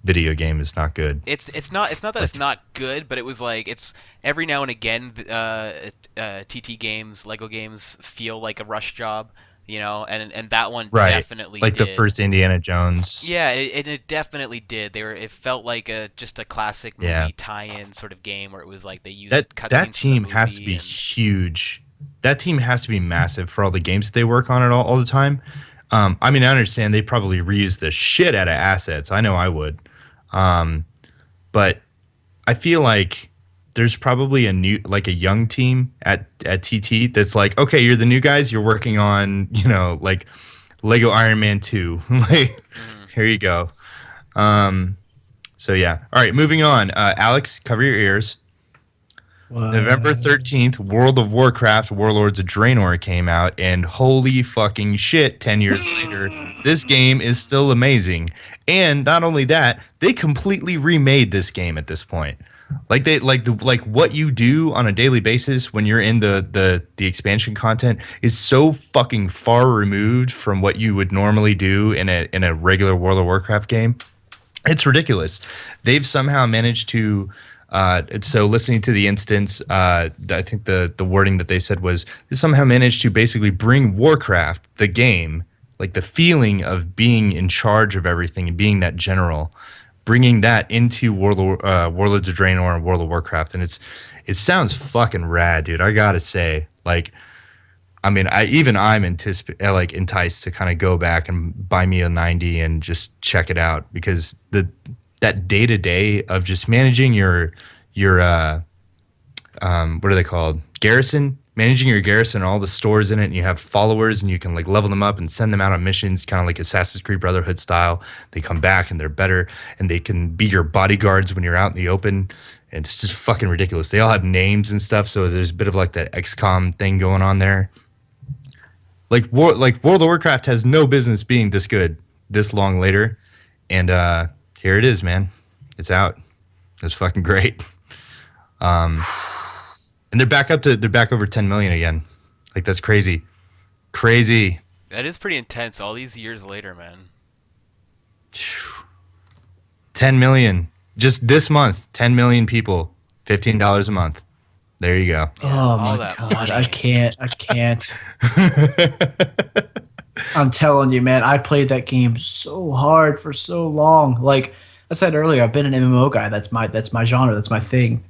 Video game is not good. It's not that it's not good, but it was like it's every now and again TT games, Lego games feel like a rush job, and that one definitely like did. The first Indiana Jones. Yeah, it definitely did. It felt like just a classic movie tie-in sort of game where it was like they used that team has to be huge. That team has to be massive for all the games that they work on all the time. I mean, I understand they probably reuse the shit out of assets. I know I would. But I feel like there's probably a young team at TT that's like, okay, you're the new guys. You're working on, like Lego Iron Man 2. Like, here you go. So yeah. All right, moving on. Alex, cover your ears. November 13th, World of Warcraft Warlords of Draenor came out, and holy fucking shit, 10 years later, this game is still amazing. And not only that, they completely remade this game at this point. Like what you do on a daily basis when you're in the expansion content is so fucking far removed from what you would normally do in a regular World of Warcraft game. It's ridiculous. They've somehow managed to so listening to the instance, I think the wording that they said was they somehow managed to basically bring Warcraft, the game, like the feeling of being in charge of everything and being that general, bringing that into Warlords of Draenor and World of Warcraft, and it sounds fucking rad, dude. I gotta say, like, I mean, I'm enticed to kind of go back and buy me a 90 and just check it out because that day to day of just managing your what are they called? Garrison managing your garrison, all the stores in it, and you have followers, and you can like level them up and send them out on missions, kind of like Assassin's Creed Brotherhood style. They come back and they're better, and they can be your bodyguards when you're out in the open. And it's just fucking ridiculous. They all have names and stuff, so there's a bit of like that XCOM thing going on there. Like World of Warcraft has no business being this good this long later, and here it is, man. It's out. It's fucking great. And they're back over 10 million again. Like that's crazy. That is pretty intense. All these years later, man. 10 million just this month. 10 million people. $15 a month. There you go. Oh my god, I can't. I'm telling you, man, I played that game so hard for so long. Like I said earlier, I've been an MMO guy. That's my genre. That's my thing.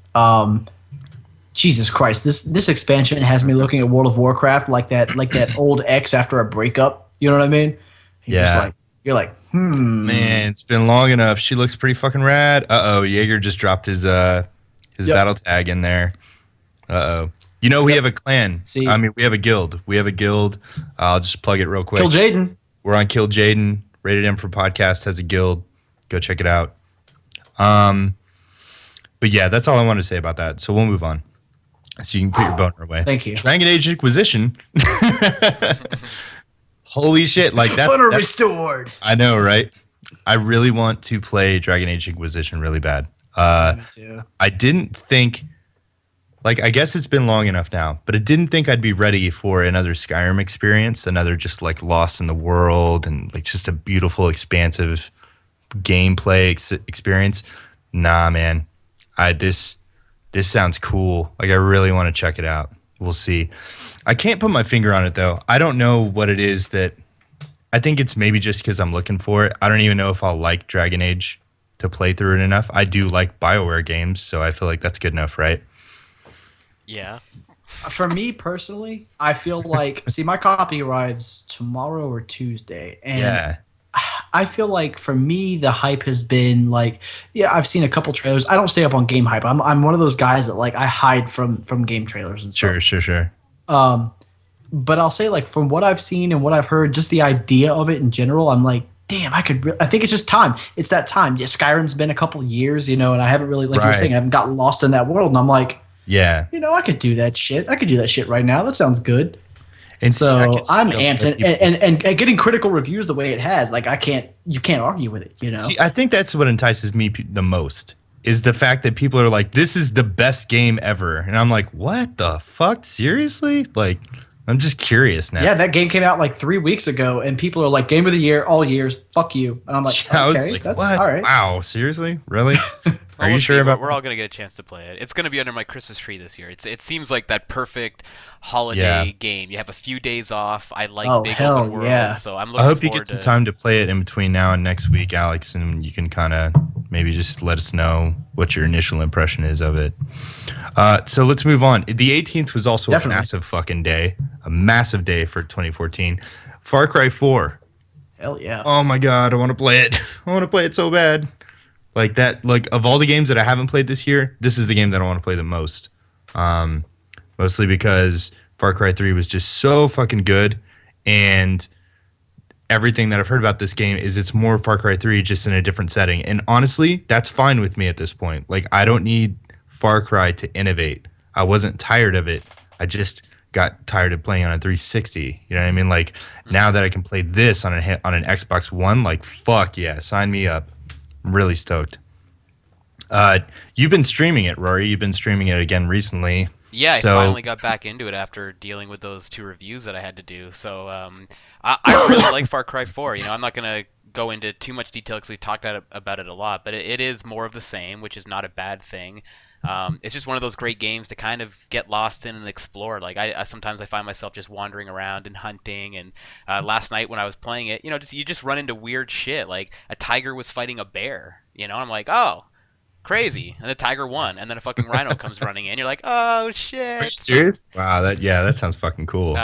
Jesus Christ, this expansion has me looking at World of Warcraft like that old ex after a breakup. You know what I mean? You're like, Man, it's been long enough. She looks pretty fucking rad. Jaeger just dropped his battle tag in there. You know, we have a clan. See? I mean, we have a guild. I'll just plug it real quick. Kill Jaden. We're on Kill Jaden. Rated M for Podcast has a guild. Go check it out. But yeah, that's all I wanted to say about that. So we'll move on. So you can put your boner away. Thank you. Dragon Age Inquisition. Holy shit! Like that's restored. I know, right? I really want to play Dragon Age Inquisition really bad. Me too. I didn't think, like, I guess it's been long enough now, but I didn't think I'd be ready for another Skyrim experience, another just like Lost in the World and like just a beautiful, expansive gameplay experience. Nah, man. This sounds cool. Like, I really want to check it out. We'll see. I can't put my finger on it, though. I don't know what it is that... I think it's maybe just because I'm looking for it. I don't even know if I'll like Dragon Age to play through it enough. I do like BioWare games, so I feel like that's good enough, right? Yeah. For me personally, I feel like... see, my copy arrives tomorrow or Tuesday, and... Yeah. I feel like for me, the hype has been like, yeah, I've seen a couple trailers. I don't stay up on game hype. I'm one of those guys that like I hide from game trailers and stuff. Sure. But I'll say like from what I've seen and what I've heard, just the idea of it in general, I'm like, damn, I think it's just time. It's that time. Yeah, Skyrim's been a couple years, and I haven't really, like you were saying, I haven't gotten lost in that world, and I'm like, yeah, I could do that shit. I could do that shit right now. That sounds good. And so I'm amped, and getting critical reviews the way it has, like you can't argue with it, See, I think that's what entices me the most is the fact that people are like, this is the best game ever, and I'm like, what the fuck? Seriously? Like, I'm just curious now. Yeah, that game came out like 3 weeks ago, and people are like, "Game of the year, all years, fuck you." And I'm like, I was okay, like, that's what? all right. Wow, seriously, really? Are you We'll sure see. about? We're all gonna get a chance to play it. It's gonna be under my Christmas tree this year. It seems like that perfect holiday game. You have a few days off. I like big open world, so I'm looking. I hope you get some time to play it in between now and next week, Alex, and you can kind of maybe just let us know what your initial impression is of it. So let's move on. The 18th was also a massive fucking day, a massive day for 2014. Far Cry 4. Hell yeah! Oh my god, I want to play it. I want to play it so bad. Like that, like of all the games that I haven't played this year, this is the game that I want to play the most. Mostly because Far Cry 3 was just so fucking good, and everything that I've heard about this game is it's more Far Cry 3 just in a different setting. And honestly, that's fine with me at this point. Like, I don't need Far Cry to innovate. I wasn't tired of it. I just got tired of playing on a 360. You know what I mean? Like, now that I can play this on an Xbox One, like, fuck yeah, sign me up. I'm really stoked. You've been streaming it, Rory. You've been streaming it again recently. Yeah, I finally got back into it after dealing with those 2 reviews that I had to do. So I really like Far Cry 4. I'm not going to go into too much detail because we talked about it a lot, but it is more of the same, which is not a bad thing. It's just one of those great games to kind of get lost in and explore. Like I sometimes I find myself just wandering around and hunting. And last night when I was playing it, you just run into weird shit. Like a tiger was fighting a bear. I'm like, oh, Crazy. And the tiger won, and then a fucking rhino comes running in. You're like, oh shit. Are you serious? Wow, that sounds fucking cool.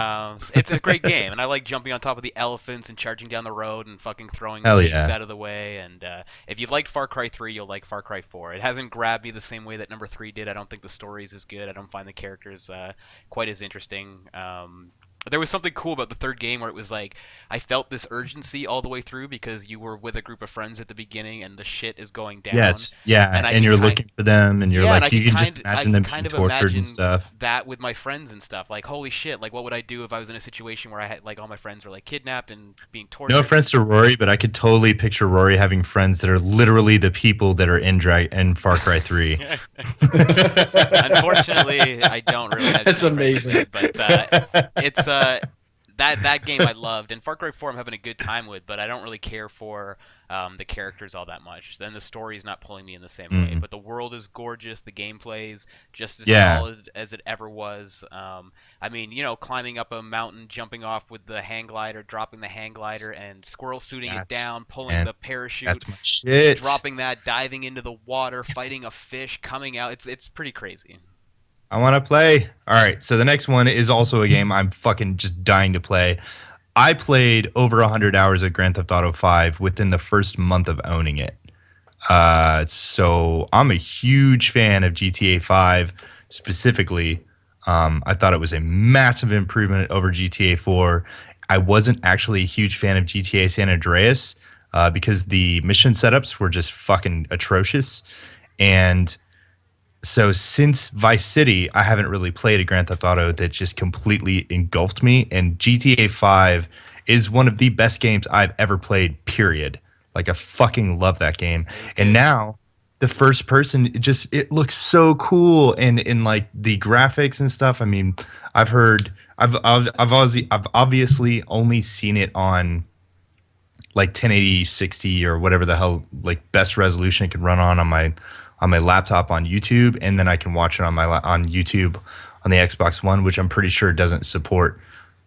It's a great game, and I like jumping on top of the elephants and charging down the road and fucking throwing Hell things yeah. out of the way. And if you liked Far Cry 3, you'll like Far Cry 4. It hasn't grabbed me the same way that number 3 did. I don't think the story is as good. I don't find the characters quite as interesting. There was something cool about the third game where it was like I felt this urgency all the way through because you were with a group of friends at the beginning and the shit is going down. Yes, yeah, And I and can you're looking for them, and you're Yeah, and like, I you can just kind- imagine I them kind being of tortured imagine and stuff. that with my friends and stuff. Like, holy shit! Like, what would I do if I was in a situation where I had like all my friends were like kidnapped and being tortured? No offense to Rory, but I could totally picture Rory having friends that are literally the people that are in Far Cry 3. Unfortunately, I don't really. Have That's any friends, amazing. But it's that game I loved, and Far Cry 4 I'm having a good time with, but I don't really care for the characters all that much. Then the story's not pulling me in the same way. But the world is gorgeous, the gameplay's just as solid as it ever was. I mean, climbing up a mountain, jumping off with the hang glider, dropping the hang glider, and squirrel suiting it down, pulling the parachute, That's my shit. dropping that, diving into the water, fighting a fish, coming out. It's pretty crazy. I want to play. All right, so the next one is also a game I'm fucking just dying to play. I played over 100 hours of Grand Theft Auto 5 within the first month of owning it. So I'm a huge fan of GTA 5 specifically. I thought it was a massive improvement over GTA 4. I wasn't actually a huge fan of GTA San Andreas because the mission setups were just fucking atrocious. And so since Vice City, I haven't really played a Grand Theft Auto that just completely engulfed me. And GTA 5 is one of the best games I've ever played, period. Like, I fucking love that game. And now the first person, it looks so cool. And in like the graphics and stuff, I mean, I've obviously only seen it on like 1080 60 or whatever the hell, like best resolution it can run on my laptop on YouTube, and then I can watch it on YouTube on the Xbox One, which I'm pretty sure doesn't support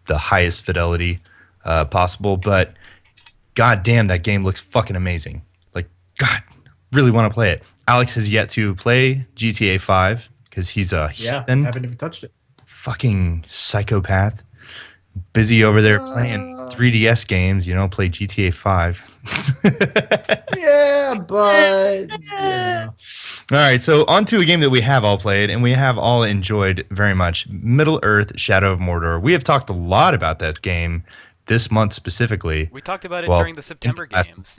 the highest fidelity possible. But god damn, that game looks fucking amazing. Like, God, really want to play it. Alex has yet to play GTA 5 because he's a heathen, haven't even touched it. fucking psychopath. Busy over there playing 3DS games, play GTA 5. Yeah, but All right, so on to a game that we have all played and we have all enjoyed very much, Middle-earth: Shadow of Mordor. We have talked a lot about that game this month specifically. We talked about it during the September games.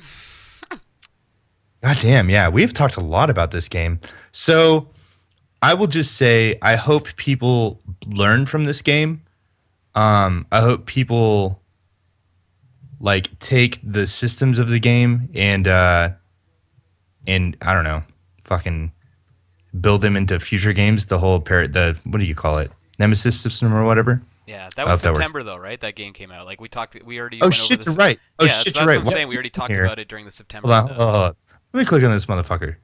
God damn, yeah, we've talked a lot about this game. So I will just say I hope people learn from this game. I hope people like take the systems of the game and I don't know, fucking build them into future games. The whole what do you call it? Nemesis system or whatever. Yeah, that was September though, right? That game came out. Like we already. Oh shit, you're right. Oh shit, you're right. What I'm saying. We already talked about it during the September. Hold on. Let me click on this motherfucker.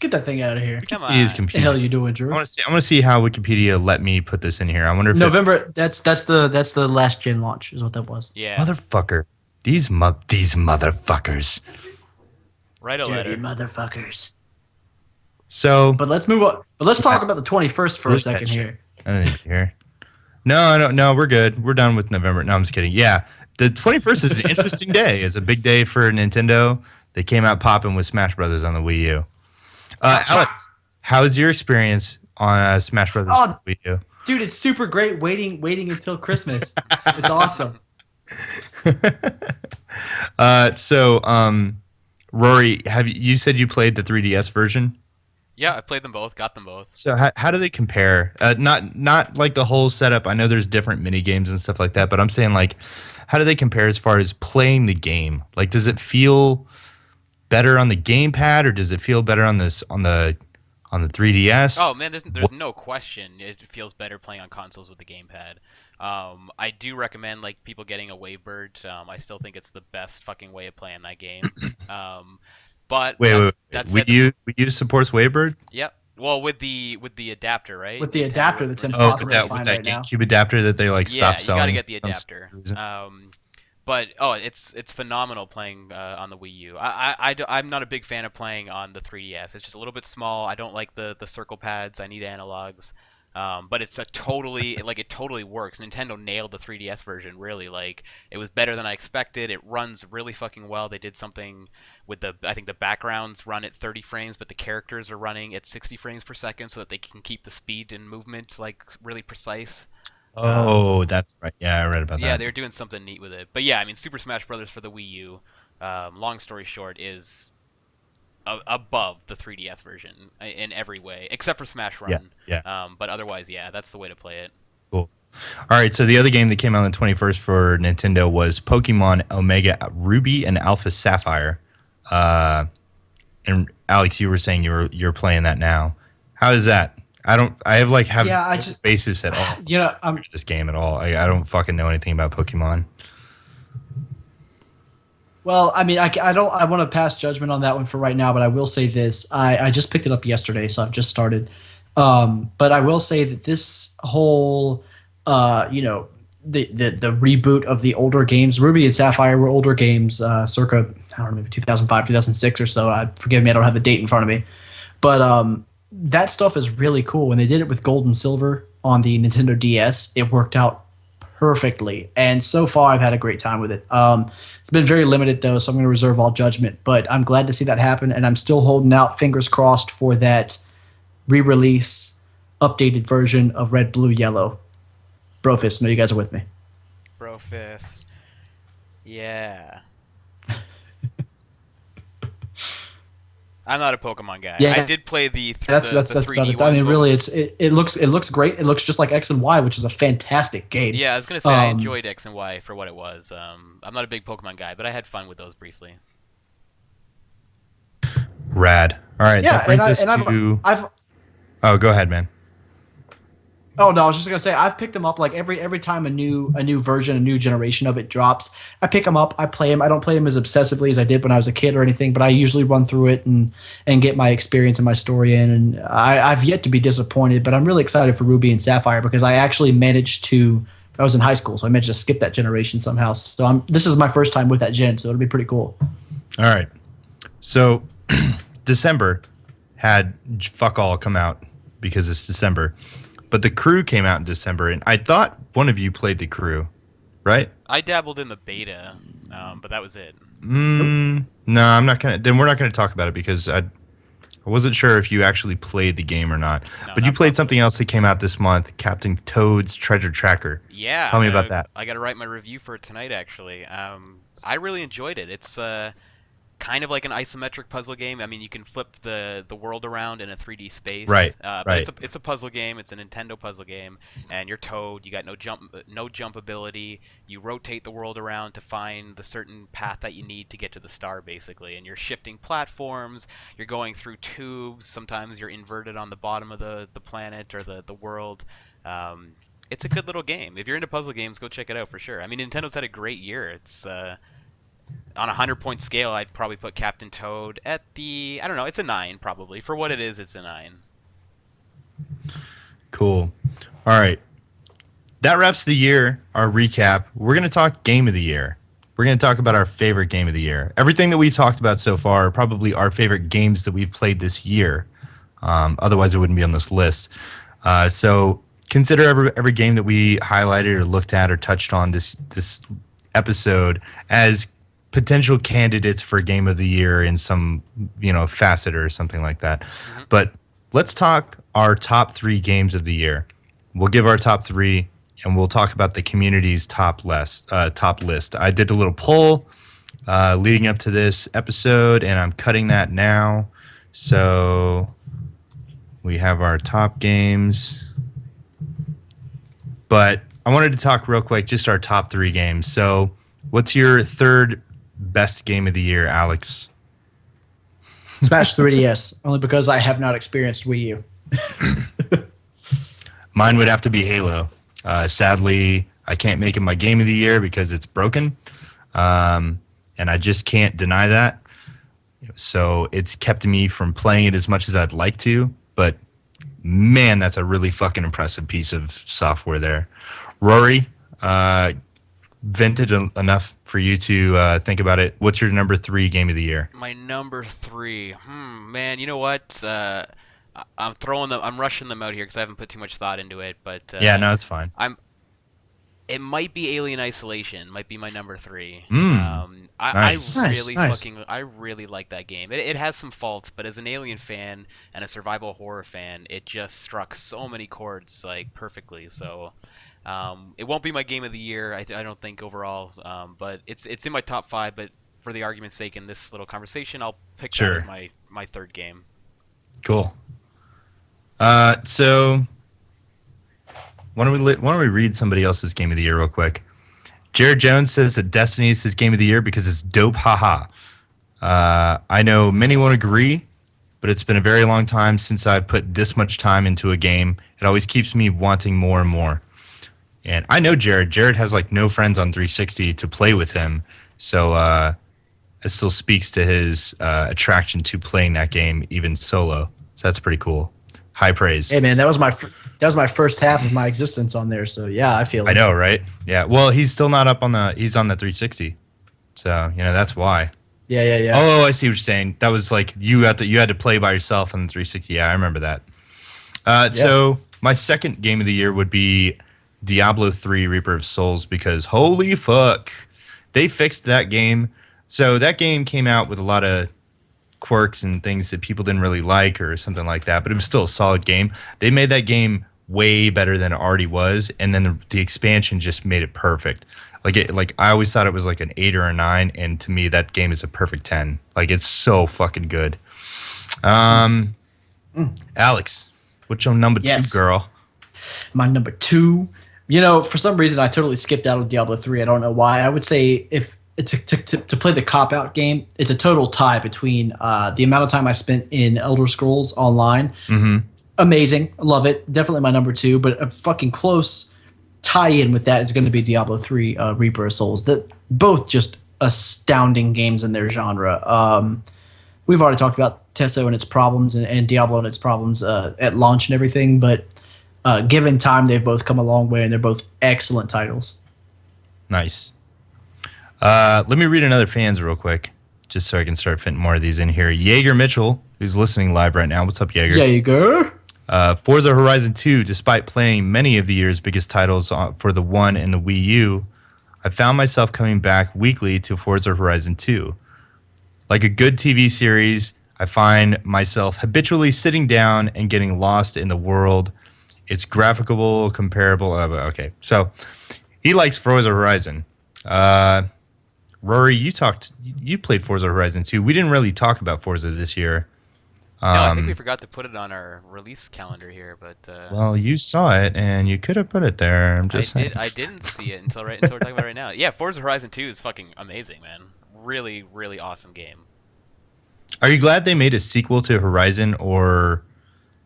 get that thing out of here. Come Wikipedia on. is What the confusing. hell are you doing, Drew? I want to see how Wikipedia let me put this in here. I wonder if November. That's the last gen launch is what that was. Yeah. motherfucker. These motherfuckers. Write a Dirty letter. motherfuckers. So But let's move on. But let's talk about the 21st for a Where's that second shit? here. I don't need to hear. No, I don't. No, we're good. We're done with November. No, I'm just kidding. Yeah, the 21st is an interesting day. It's a big day for Nintendo. They came out popping with Smash Brothers on the Wii U. Alex, how's your experience on Smash Brothers on the Wii U? Dude, it's super great waiting until Christmas. It's awesome. Rory, you said you played the 3DS version? Yeah, I played them both. Got them both. So how do they compare? Not like the whole setup. I know there's different mini games and stuff like that, but I'm saying like, how do they compare as far as playing the game? Like, does it feel better on the gamepad or does it feel better on the 3DS? Oh man, there's no question. It feels better playing on consoles with the gamepad. I do recommend like people getting a Wavebird. I still think it's the best fucking way of playing that game. But Wait. That Wii U supports Wavebird? Yep. Well, with the adapter, right? With the Nintendo adapter that's Wavebird. impossible to with find that right now. GameCube adapter that they like Yeah, stopped selling. you gotta get the for some adapter. reason. But it's phenomenal playing on the Wii U. I'm not a big fan of playing on the 3DS. It's just a little bit small. I don't like the circle pads. I need analogs. But it's a totally it totally works. Nintendo nailed the 3DS version really. Like it was better than I expected. It runs really fucking well. They did something with I think the backgrounds run at 30 frames, but the characters are running at 60 frames per second so that they can keep the speed and movement like really precise. Oh, that's right. Yeah, I read about that. Yeah, they're doing something neat with it. But yeah, I mean, Super Smash Brothers for the Wii U, long story short, is above the 3DS version in every way, except for Smash Run. Yeah. But otherwise, yeah, that's the way to play it. Cool. All right, so the other game that came out on the 21st for Nintendo was Pokemon Omega Ruby and Alpha Sapphire. And Alex, you were saying you're playing that now. How is that? I have no basis at all. This game at all. I don't fucking know anything about Pokemon. Well, I mean, I want to pass judgment on that one for right now, but I will say this: I just picked it up yesterday, so I've just started. But I will say that this whole, the reboot of the older games, Ruby and Sapphire were older games, circa I don't know, maybe 2005, 2006 or so. Forgive me, I don't have the date in front of me, but that stuff is really cool. When they did it with Gold and Silver on the Nintendo DS, it worked out perfectly. And so far, I've had a great time with it. It's been very limited, though, so I'm going to reserve all judgment. But I'm glad to see that happen, and I'm still holding out, fingers crossed, for that re-release, updated version of Red, Blue, Yellow. Brofist, I know you guys are with me. Brofist. Yeah. I'm not a Pokemon guy. Yeah. I did play the 3D that's about it. I mean, really, it looks great. It looks just like X and Y, which is a fantastic game. Yeah, I was gonna say I enjoyed X and Y for what it was. I'm not a big Pokemon guy, but I had fun with those briefly. Rad. All right, Yeah, that brings us to. Oh, go ahead, man. Oh no, I was just gonna say I've picked them up like every time a new version, a new generation of it drops. I pick them up, I play them. I don't play them as obsessively as I did when I was a kid or anything, but I usually run through it and get my experience and my story in. And I've yet to be disappointed, but I'm really excited for Ruby and Sapphire because I actually managed to. I was in high school, so I managed to skip that generation somehow. So this is my first time with that gen, so it'll be pretty cool. All right, so December had fuck all come out because it's December. But The Crew came out in December, and I thought one of you played The Crew, right? I dabbled in the beta, but that was it. No, I'm not gonna. Then we're not gonna talk about it because I wasn't sure if you actually played the game or not. No, but you played something else that came out this month, Captain Toad's Treasure Tracker. Yeah. Tell me about that. I got to write my review for it tonight, actually. I really enjoyed it. It's kind of like an isometric puzzle game. I mean, you can flip the world around in a 3D space. Right. But it's a puzzle game. It's a Nintendo puzzle game, and you're Toad. You got no jump ability. You rotate the world around to find the certain path that you need to get to the star, basically. And you're shifting platforms. You're going through tubes. Sometimes you're inverted on the bottom of the planet or the world. It's a good little game. If you're into puzzle games, go check it out for sure. I mean, Nintendo's had a great year. It's on a 100-point scale, I'd probably put Captain Toad at the, I don't know, it's a 9 probably. For what it is, it's a 9. Cool. All right. That wraps the year, our recap. We're going to talk Game of the Year. We're going to talk about our favorite Game of the Year. Everything that we talked about so far are probably our favorite games that we've played this year. Otherwise, it wouldn't be on this list. So consider every game that we highlighted or looked at or touched on this episode as potential candidates for Game of the Year in some, facet or something like that. Mm-hmm. But let's talk our top 3 games of the year. We'll give our top 3, and we'll talk about the community's top list. I did a little poll leading up to this episode, and I'm cutting that now. So we have our top games. But I wanted to talk real quick, just our top 3 games. So what's your third best game of the year, Alex? Smash 3DS, only because I have not experienced Wii U. Mine would have to be Halo. Sadly, I can't make it my game of the year because it's broken, and I just can't deny that. So it's kept me from playing it as much as I'd like to, but man, that's a really fucking impressive piece of software there. Rory, vintage enough for you to think about it, what's your number 3 game of the year? My number 3. Man, you know what? I'm rushing them out here because I haven't put too much thought into it. But Yeah, no, it's fine. It might be Alien Isolation. Might be my number 3. Nice. I really Nice. I really like that game. It has some faults, but as an Alien fan and a survival horror fan, it just struck so many chords like perfectly. So it won't be my game of the year, I don't think overall. But it's in my top 5. But for the argument's sake, in this little conversation, I'll pick that as my third game. Cool. So why don't we read somebody else's game of the year real quick? Jared Jones says that Destiny is his game of the year because it's dope, haha. I know many won't agree, but it's been a very long time since I've put this much time into a game. It always keeps me wanting more and more. And I know Jared. Jared has like no friends on 360 to play with him, so it still speaks to his attraction to playing that game even solo. So that's pretty cool. High praise. Hey man, that was my first half of my existence on there. So yeah, I feel it. I know, right? Yeah. Well, he's still not up on he's on the 360. So, that's why. Yeah. Oh, I see what you're saying. That was like you had to play by yourself on the 360. Yeah, I remember that. So my second game of the year would be Diablo 3 Reaper of Souls because holy fuck, they fixed that game. So that game came out with a lot of quirks and things that people didn't really like or something like that, but it was still a solid game. They made that game way better than it already was, and then the expansion just made it perfect. Like I always thought it was like an 8 or a 9, and to me that game is a perfect 10. Like it's so fucking good. Alex, what's your number 2, girl? My number 2. For some reason I totally skipped out of Diablo 3. I don't know why. I would say if to play the cop-out game, it's a total tie between the amount of time I spent in Elder Scrolls Online. Mm-hmm. Amazing. Love it. Definitely my number 2, but a fucking close tie-in with that is going to be Diablo 3 Reaper of Souls. That both just astounding games in their genre. We've already talked about Tesso and its problems and Diablo and its problems at launch and everything, but given time, they've both come a long way, and they're both excellent titles. Nice. Let me read another fans real quick, just so I can start fitting more of these in here. Jaeger Mitchell, who's listening live right now. What's up, Jaeger? Jaeger. Forza Horizon 2, despite playing many of the year's biggest titles for the One and the Wii U, I found myself coming back weekly to Forza Horizon 2. Like a good TV series, I find myself habitually sitting down and getting lost in the world. It's graphical, comparable. Okay, so he likes Forza Horizon. Rory, you played Forza Horizon 2. We didn't really talk about Forza this year. No, I think we forgot to put it on our release calendar here, but well, you saw it and you could have put it there. I'm just saying. I didn't see it until we're talking about it right now. Yeah, Forza Horizon 2 is fucking amazing, man. Really, really awesome game. Are you glad they made a sequel to Horizon, or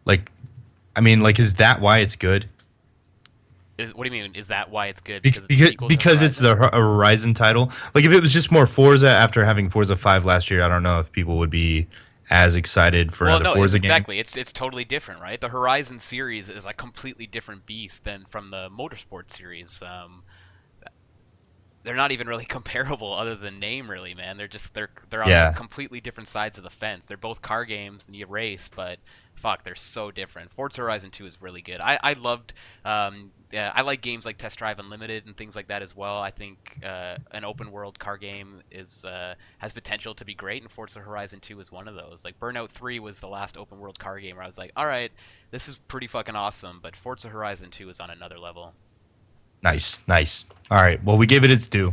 is that why it's good? What do you mean? Is that why it's good? Because it's the Horizon title. Like if it was just more Forza after having Forza 5 last year, I don't know if people would be as excited for another Forza game. Exactly. It's totally different, right? The Horizon series is a completely different beast than from the Motorsport series. They're not even really comparable other than name, really, man. They're on completely different sides of the fence. They're both car games and you race, but fuck, they're so different. Forza Horizon 2 is really good. I loved I like games like Test Drive Unlimited and things like that as well. I think an open world car game has potential to be great, and Forza Horizon 2 is one of those. Like Burnout 3 was the last open world car game where I was like, all right, this is pretty fucking awesome, but Forza Horizon 2 is on another level. Nice. All right, well, we gave it its due.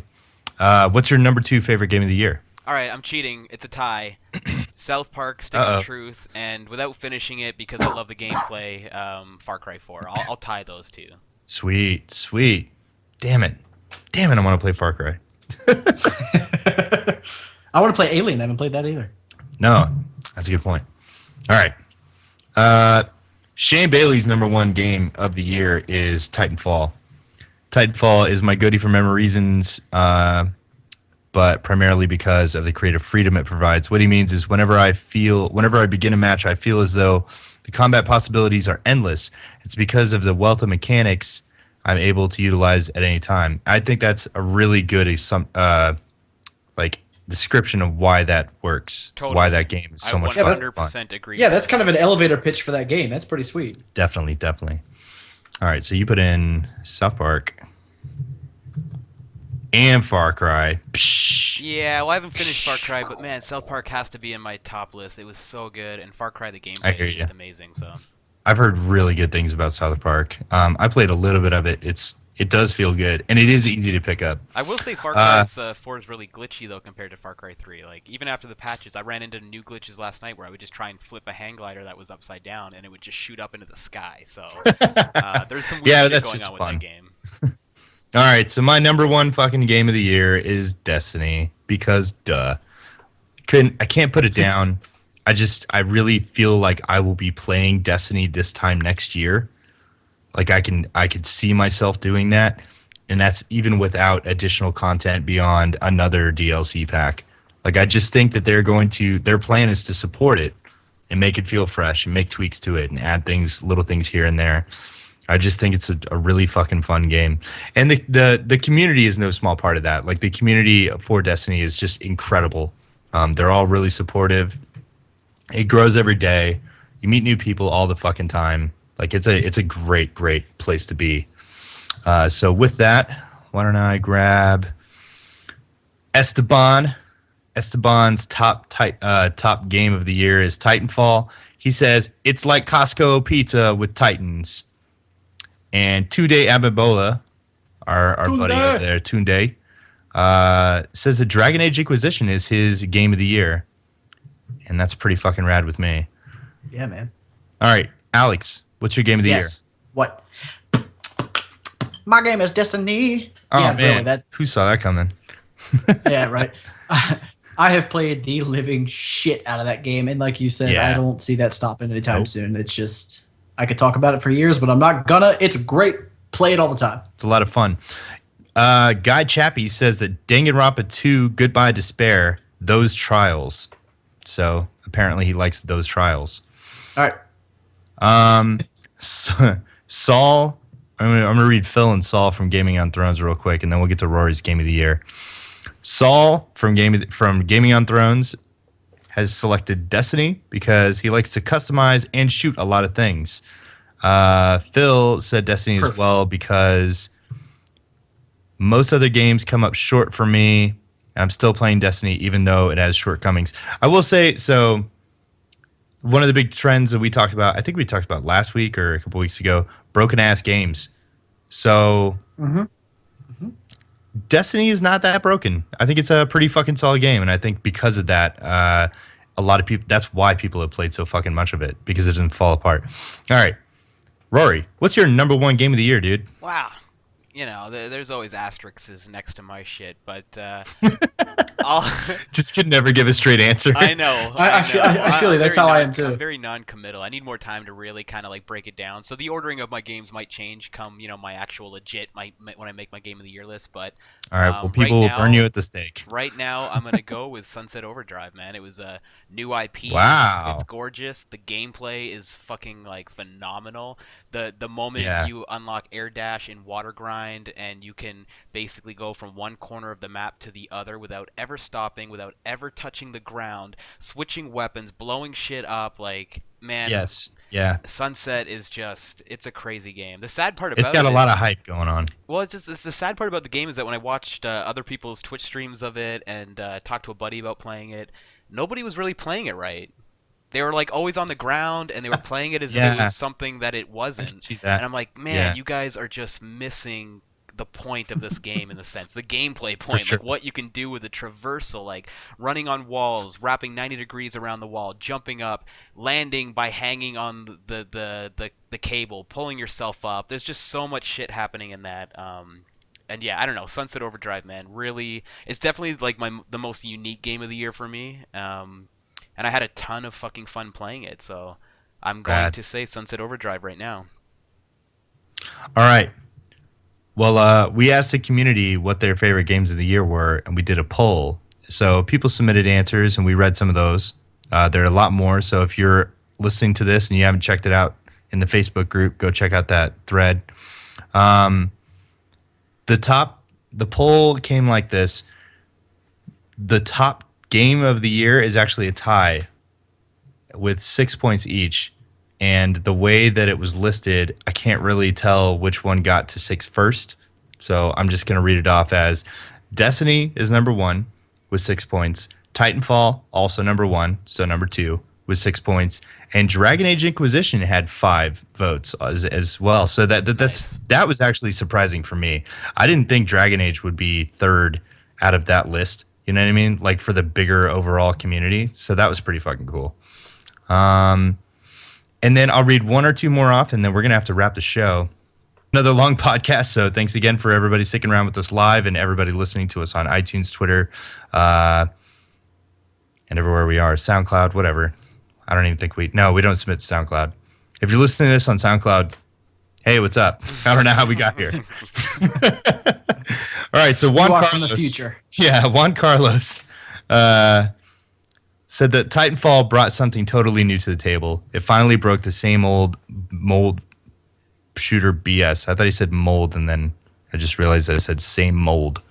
What's your number 2 favorite game of the year? All right, I'm cheating. It's a tie. South Park: Stick of Truth, and without finishing it because I love the gameplay, Far Cry 4. I'll tie those two. Sweet. Damn it, I want to play Far Cry. I want to play Alien. I haven't played that either. No, that's a good point. All right. Shane Bailey's number 1 game of the year is Titanfall. Titanfall is my goodie for many reasons, but primarily because of the creative freedom it provides. What he means is whenever I begin a match, I feel as though the combat possibilities are endless. It's because of the wealth of mechanics I'm able to utilize at any time. I think that's a really good like description of why that works. Totally. Why that game is so much fun. I 100% agree. Yeah, that's kind of an elevator pitch for that game. That's pretty sweet. Definitely. All right, so you put in South Park and Far Cry. Psh. Yeah, well, I haven't finished Far Cry, but man, South Park has to be in my top list. It was so good, and Far Cry the gameplay is just amazing. So I've heard really good things about South Park. I played a little bit of it. It does feel good, and it is easy to pick up. I will say Far Cry 4 is really glitchy though compared to Far Cry 3. Like even after the patches, I ran into new glitches last night where I would just try and flip a hang glider that was upside down, and it would just shoot up into the sky. So there's some weird shit going on with that game. All right, so my number one fucking game of the year is Destiny because I can't put it down. I really feel like I will be playing Destiny this time next year. Like I could see myself doing that, and that's even without additional content beyond another DLC pack. Like I just think that their plan is to support it and make it feel fresh and make tweaks to it and add little things here and there. I just think it's a really fucking fun game. And the community is no small part of that. Like the community for Destiny is just incredible. They're all really supportive. It grows every day. You meet new people all the fucking time. Like it's a great place to be. So with that, why don't I grab Esteban? Esteban's top game of the year is Titanfall. He says it's like Costco pizza with Titans. And Tunde Abibola, our buddy over there, Tunde, says that Dragon Age Inquisition is his game of the year. And that's pretty fucking rad with me. Yeah, man. All right, Alex, what's your game of the year? What? My game is Destiny. Oh, yeah, man. Really, Who saw that coming? Yeah, right. I have played the living shit out of that game. And like you said, Yeah. I don't see that stopping anytime soon. It's just, I could talk about it for years, but I'm not gonna. It's great. Play it all the time. It's a lot of fun. Guy Chappie says that Danganronpa 2, Goodbye Despair, those trials. So apparently he likes those trials. All right. Saul, I'm gonna read Phil and Saul from Gaming on Thrones real quick, and then we'll get to Rory's game of the year. Saul from Gaming on Thrones has selected Destiny because he likes to customize and shoot a lot of things. Phil said Destiny as well because most other games come up short for me. I'm still playing Destiny even though it has shortcomings. I will say, so one of the big trends that we talked about, I think we talked about last week or a couple weeks ago, broken ass games. So Destiny is not that broken. I think it's a pretty fucking solid game, and I think because of that, a lot of people, that's why people have played so fucking much of it, because it doesn't fall apart. All right, Rory, what's your number one game of the year, dude? Wow. You know, there's always asterisks next to my shit, but I'll just could never give a straight answer. I know. I feel like that's how I am too. I'm very non-committal. I need more time to really kind of like break it down. So the ordering of my games might change come, my actual legit when I make my game of the year list. But all right, well, people will burn you at the stake. Right now, I'm gonna go with Sunset Overdrive, man. It was a new IP. Wow, it's gorgeous. The gameplay is fucking like phenomenal. The moment you unlock Air Dash in Water Grind, and you can basically go from one corner of the map to the other without ever stopping, without ever touching the ground, switching weapons, blowing shit up, like, man. Yes. Yeah. Sunset is just, it's a crazy game. The sad part about it's got a lot of hype going on. Well, it's the sad part about the game is that when I watched other people's Twitch streams of it and talked to a buddy about playing it, nobody was really playing it right. They were like always on the ground, and they were playing it as if it was something that it wasn't. I can see that. And I'm like, man, you guys are just missing the point of this game in the sense, the gameplay point, sure. like what you can do with the traversal, like running on walls, wrapping 90 degrees around the wall, jumping up, landing by hanging on the cable, pulling yourself up. There's just so much shit happening in that. And yeah, I don't know, Sunset Overdrive, man, really, it's definitely like the most unique game of the year for me. And I had a ton of fucking fun playing it, so I'm going to say Sunset Overdrive right now. All right. Well, we asked the community what their favorite games of the year were, and we did a poll. So people submitted answers, and we read some of those. There are a lot more, so if you're listening to this and you haven't checked it out in the Facebook group, go check out that thread. The poll came like this. The top game of the year is actually a tie with 6 points each. And the way that it was listed, I can't really tell which one got to 6 first. So I'm just going to read it off as Destiny is number 1 with 6 points. Titanfall, also number 1, so number 2 with 6 points. And Dragon Age Inquisition had 5 votes as well. So that was actually surprising for me. I didn't think Dragon Age would be third out of that list. You know what I mean? Like for the bigger overall community. So that was pretty fucking cool. And then I'll read 1 or 2 more off, and then we're going to have to wrap the show. Another long podcast, so thanks again for everybody sticking around with us live and everybody listening to us on iTunes, Twitter, and everywhere we are, SoundCloud, whatever. I don't even think we don't submit to SoundCloud. If you're listening to this on SoundCloud, hey, what's up? I don't know how we got here. All right, so Juan Carlos. From the future. Yeah, Juan Carlos said that Titanfall brought something totally new to the table. It finally broke the same old mold shooter BS. I thought he said mold, and then I just realized that it said same mold.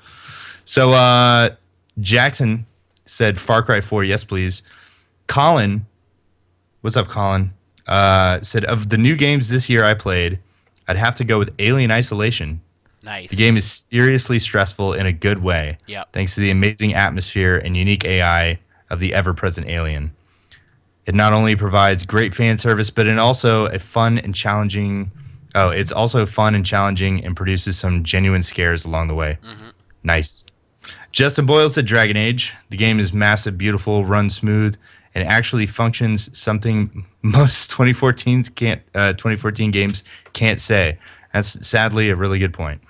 So Jackson said Far Cry 4, yes, please. Colin, what's up, Colin? Said, of the new games this year I played, I'd have to go with Alien Isolation. Nice. The game is seriously stressful in a good way. Yep. Thanks to the amazing atmosphere and unique AI of the ever-present alien. It not only provides great fan service, but it's also fun and challenging and produces some genuine scares along the way. Mm-hmm. Nice. Justin Boyle said Dragon Age. The game is massive, beautiful, runs smooth, and actually functions something most 2014 games can't say. That's sadly a really good point.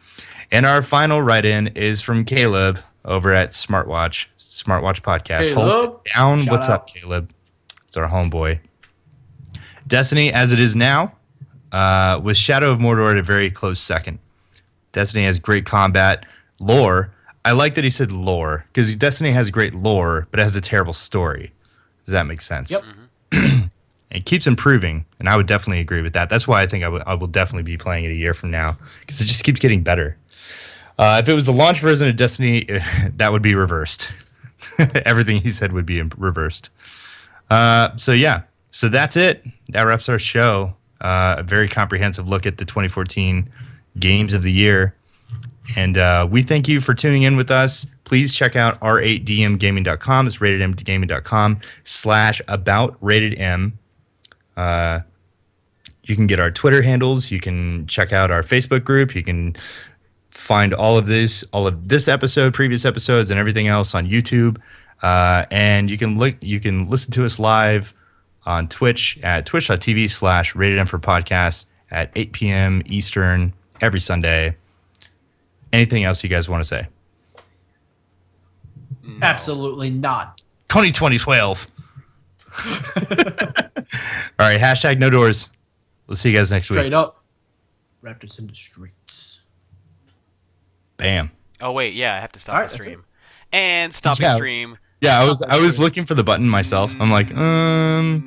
And our final write-in is from Caleb over at Smartwatch Podcast. Hold down. What's up, Caleb? It's our homeboy. Destiny, as it is now, with Shadow of Mordor at a very close second. Destiny has great combat, lore. I like that he said lore, because Destiny has great lore, but it has a terrible story. Does that make sense? Yep. It keeps improving, and I would definitely agree with that. That's why I think I will definitely be playing it a year from now, because it just keeps getting better. If it was the launch version of Destiny, that would be reversed. Everything he said would be reversed. So that's it. That wraps our show. A very comprehensive look at the 2014 games of the year. And we thank you for tuning in with us. Please check out r8dmgaming.com. It's ratedmgaming.com/about-rated-m. You can get our Twitter handles. You can check out our Facebook group. You can find all of this episode, previous episodes, and everything else on YouTube. And you can listen to us live on Twitch at twitch.tv/ratedm for podcasts at 8 p.m. Eastern every Sunday. Anything else you guys want to say? No. Absolutely not. 2012. All right, hashtag no doors. We'll see you guys next week. Straight up. Raptors in the streets. Bam. Oh wait, yeah, I have to stop the stream. And stopping stream. Yeah, I was looking for the button myself. I'm like, now.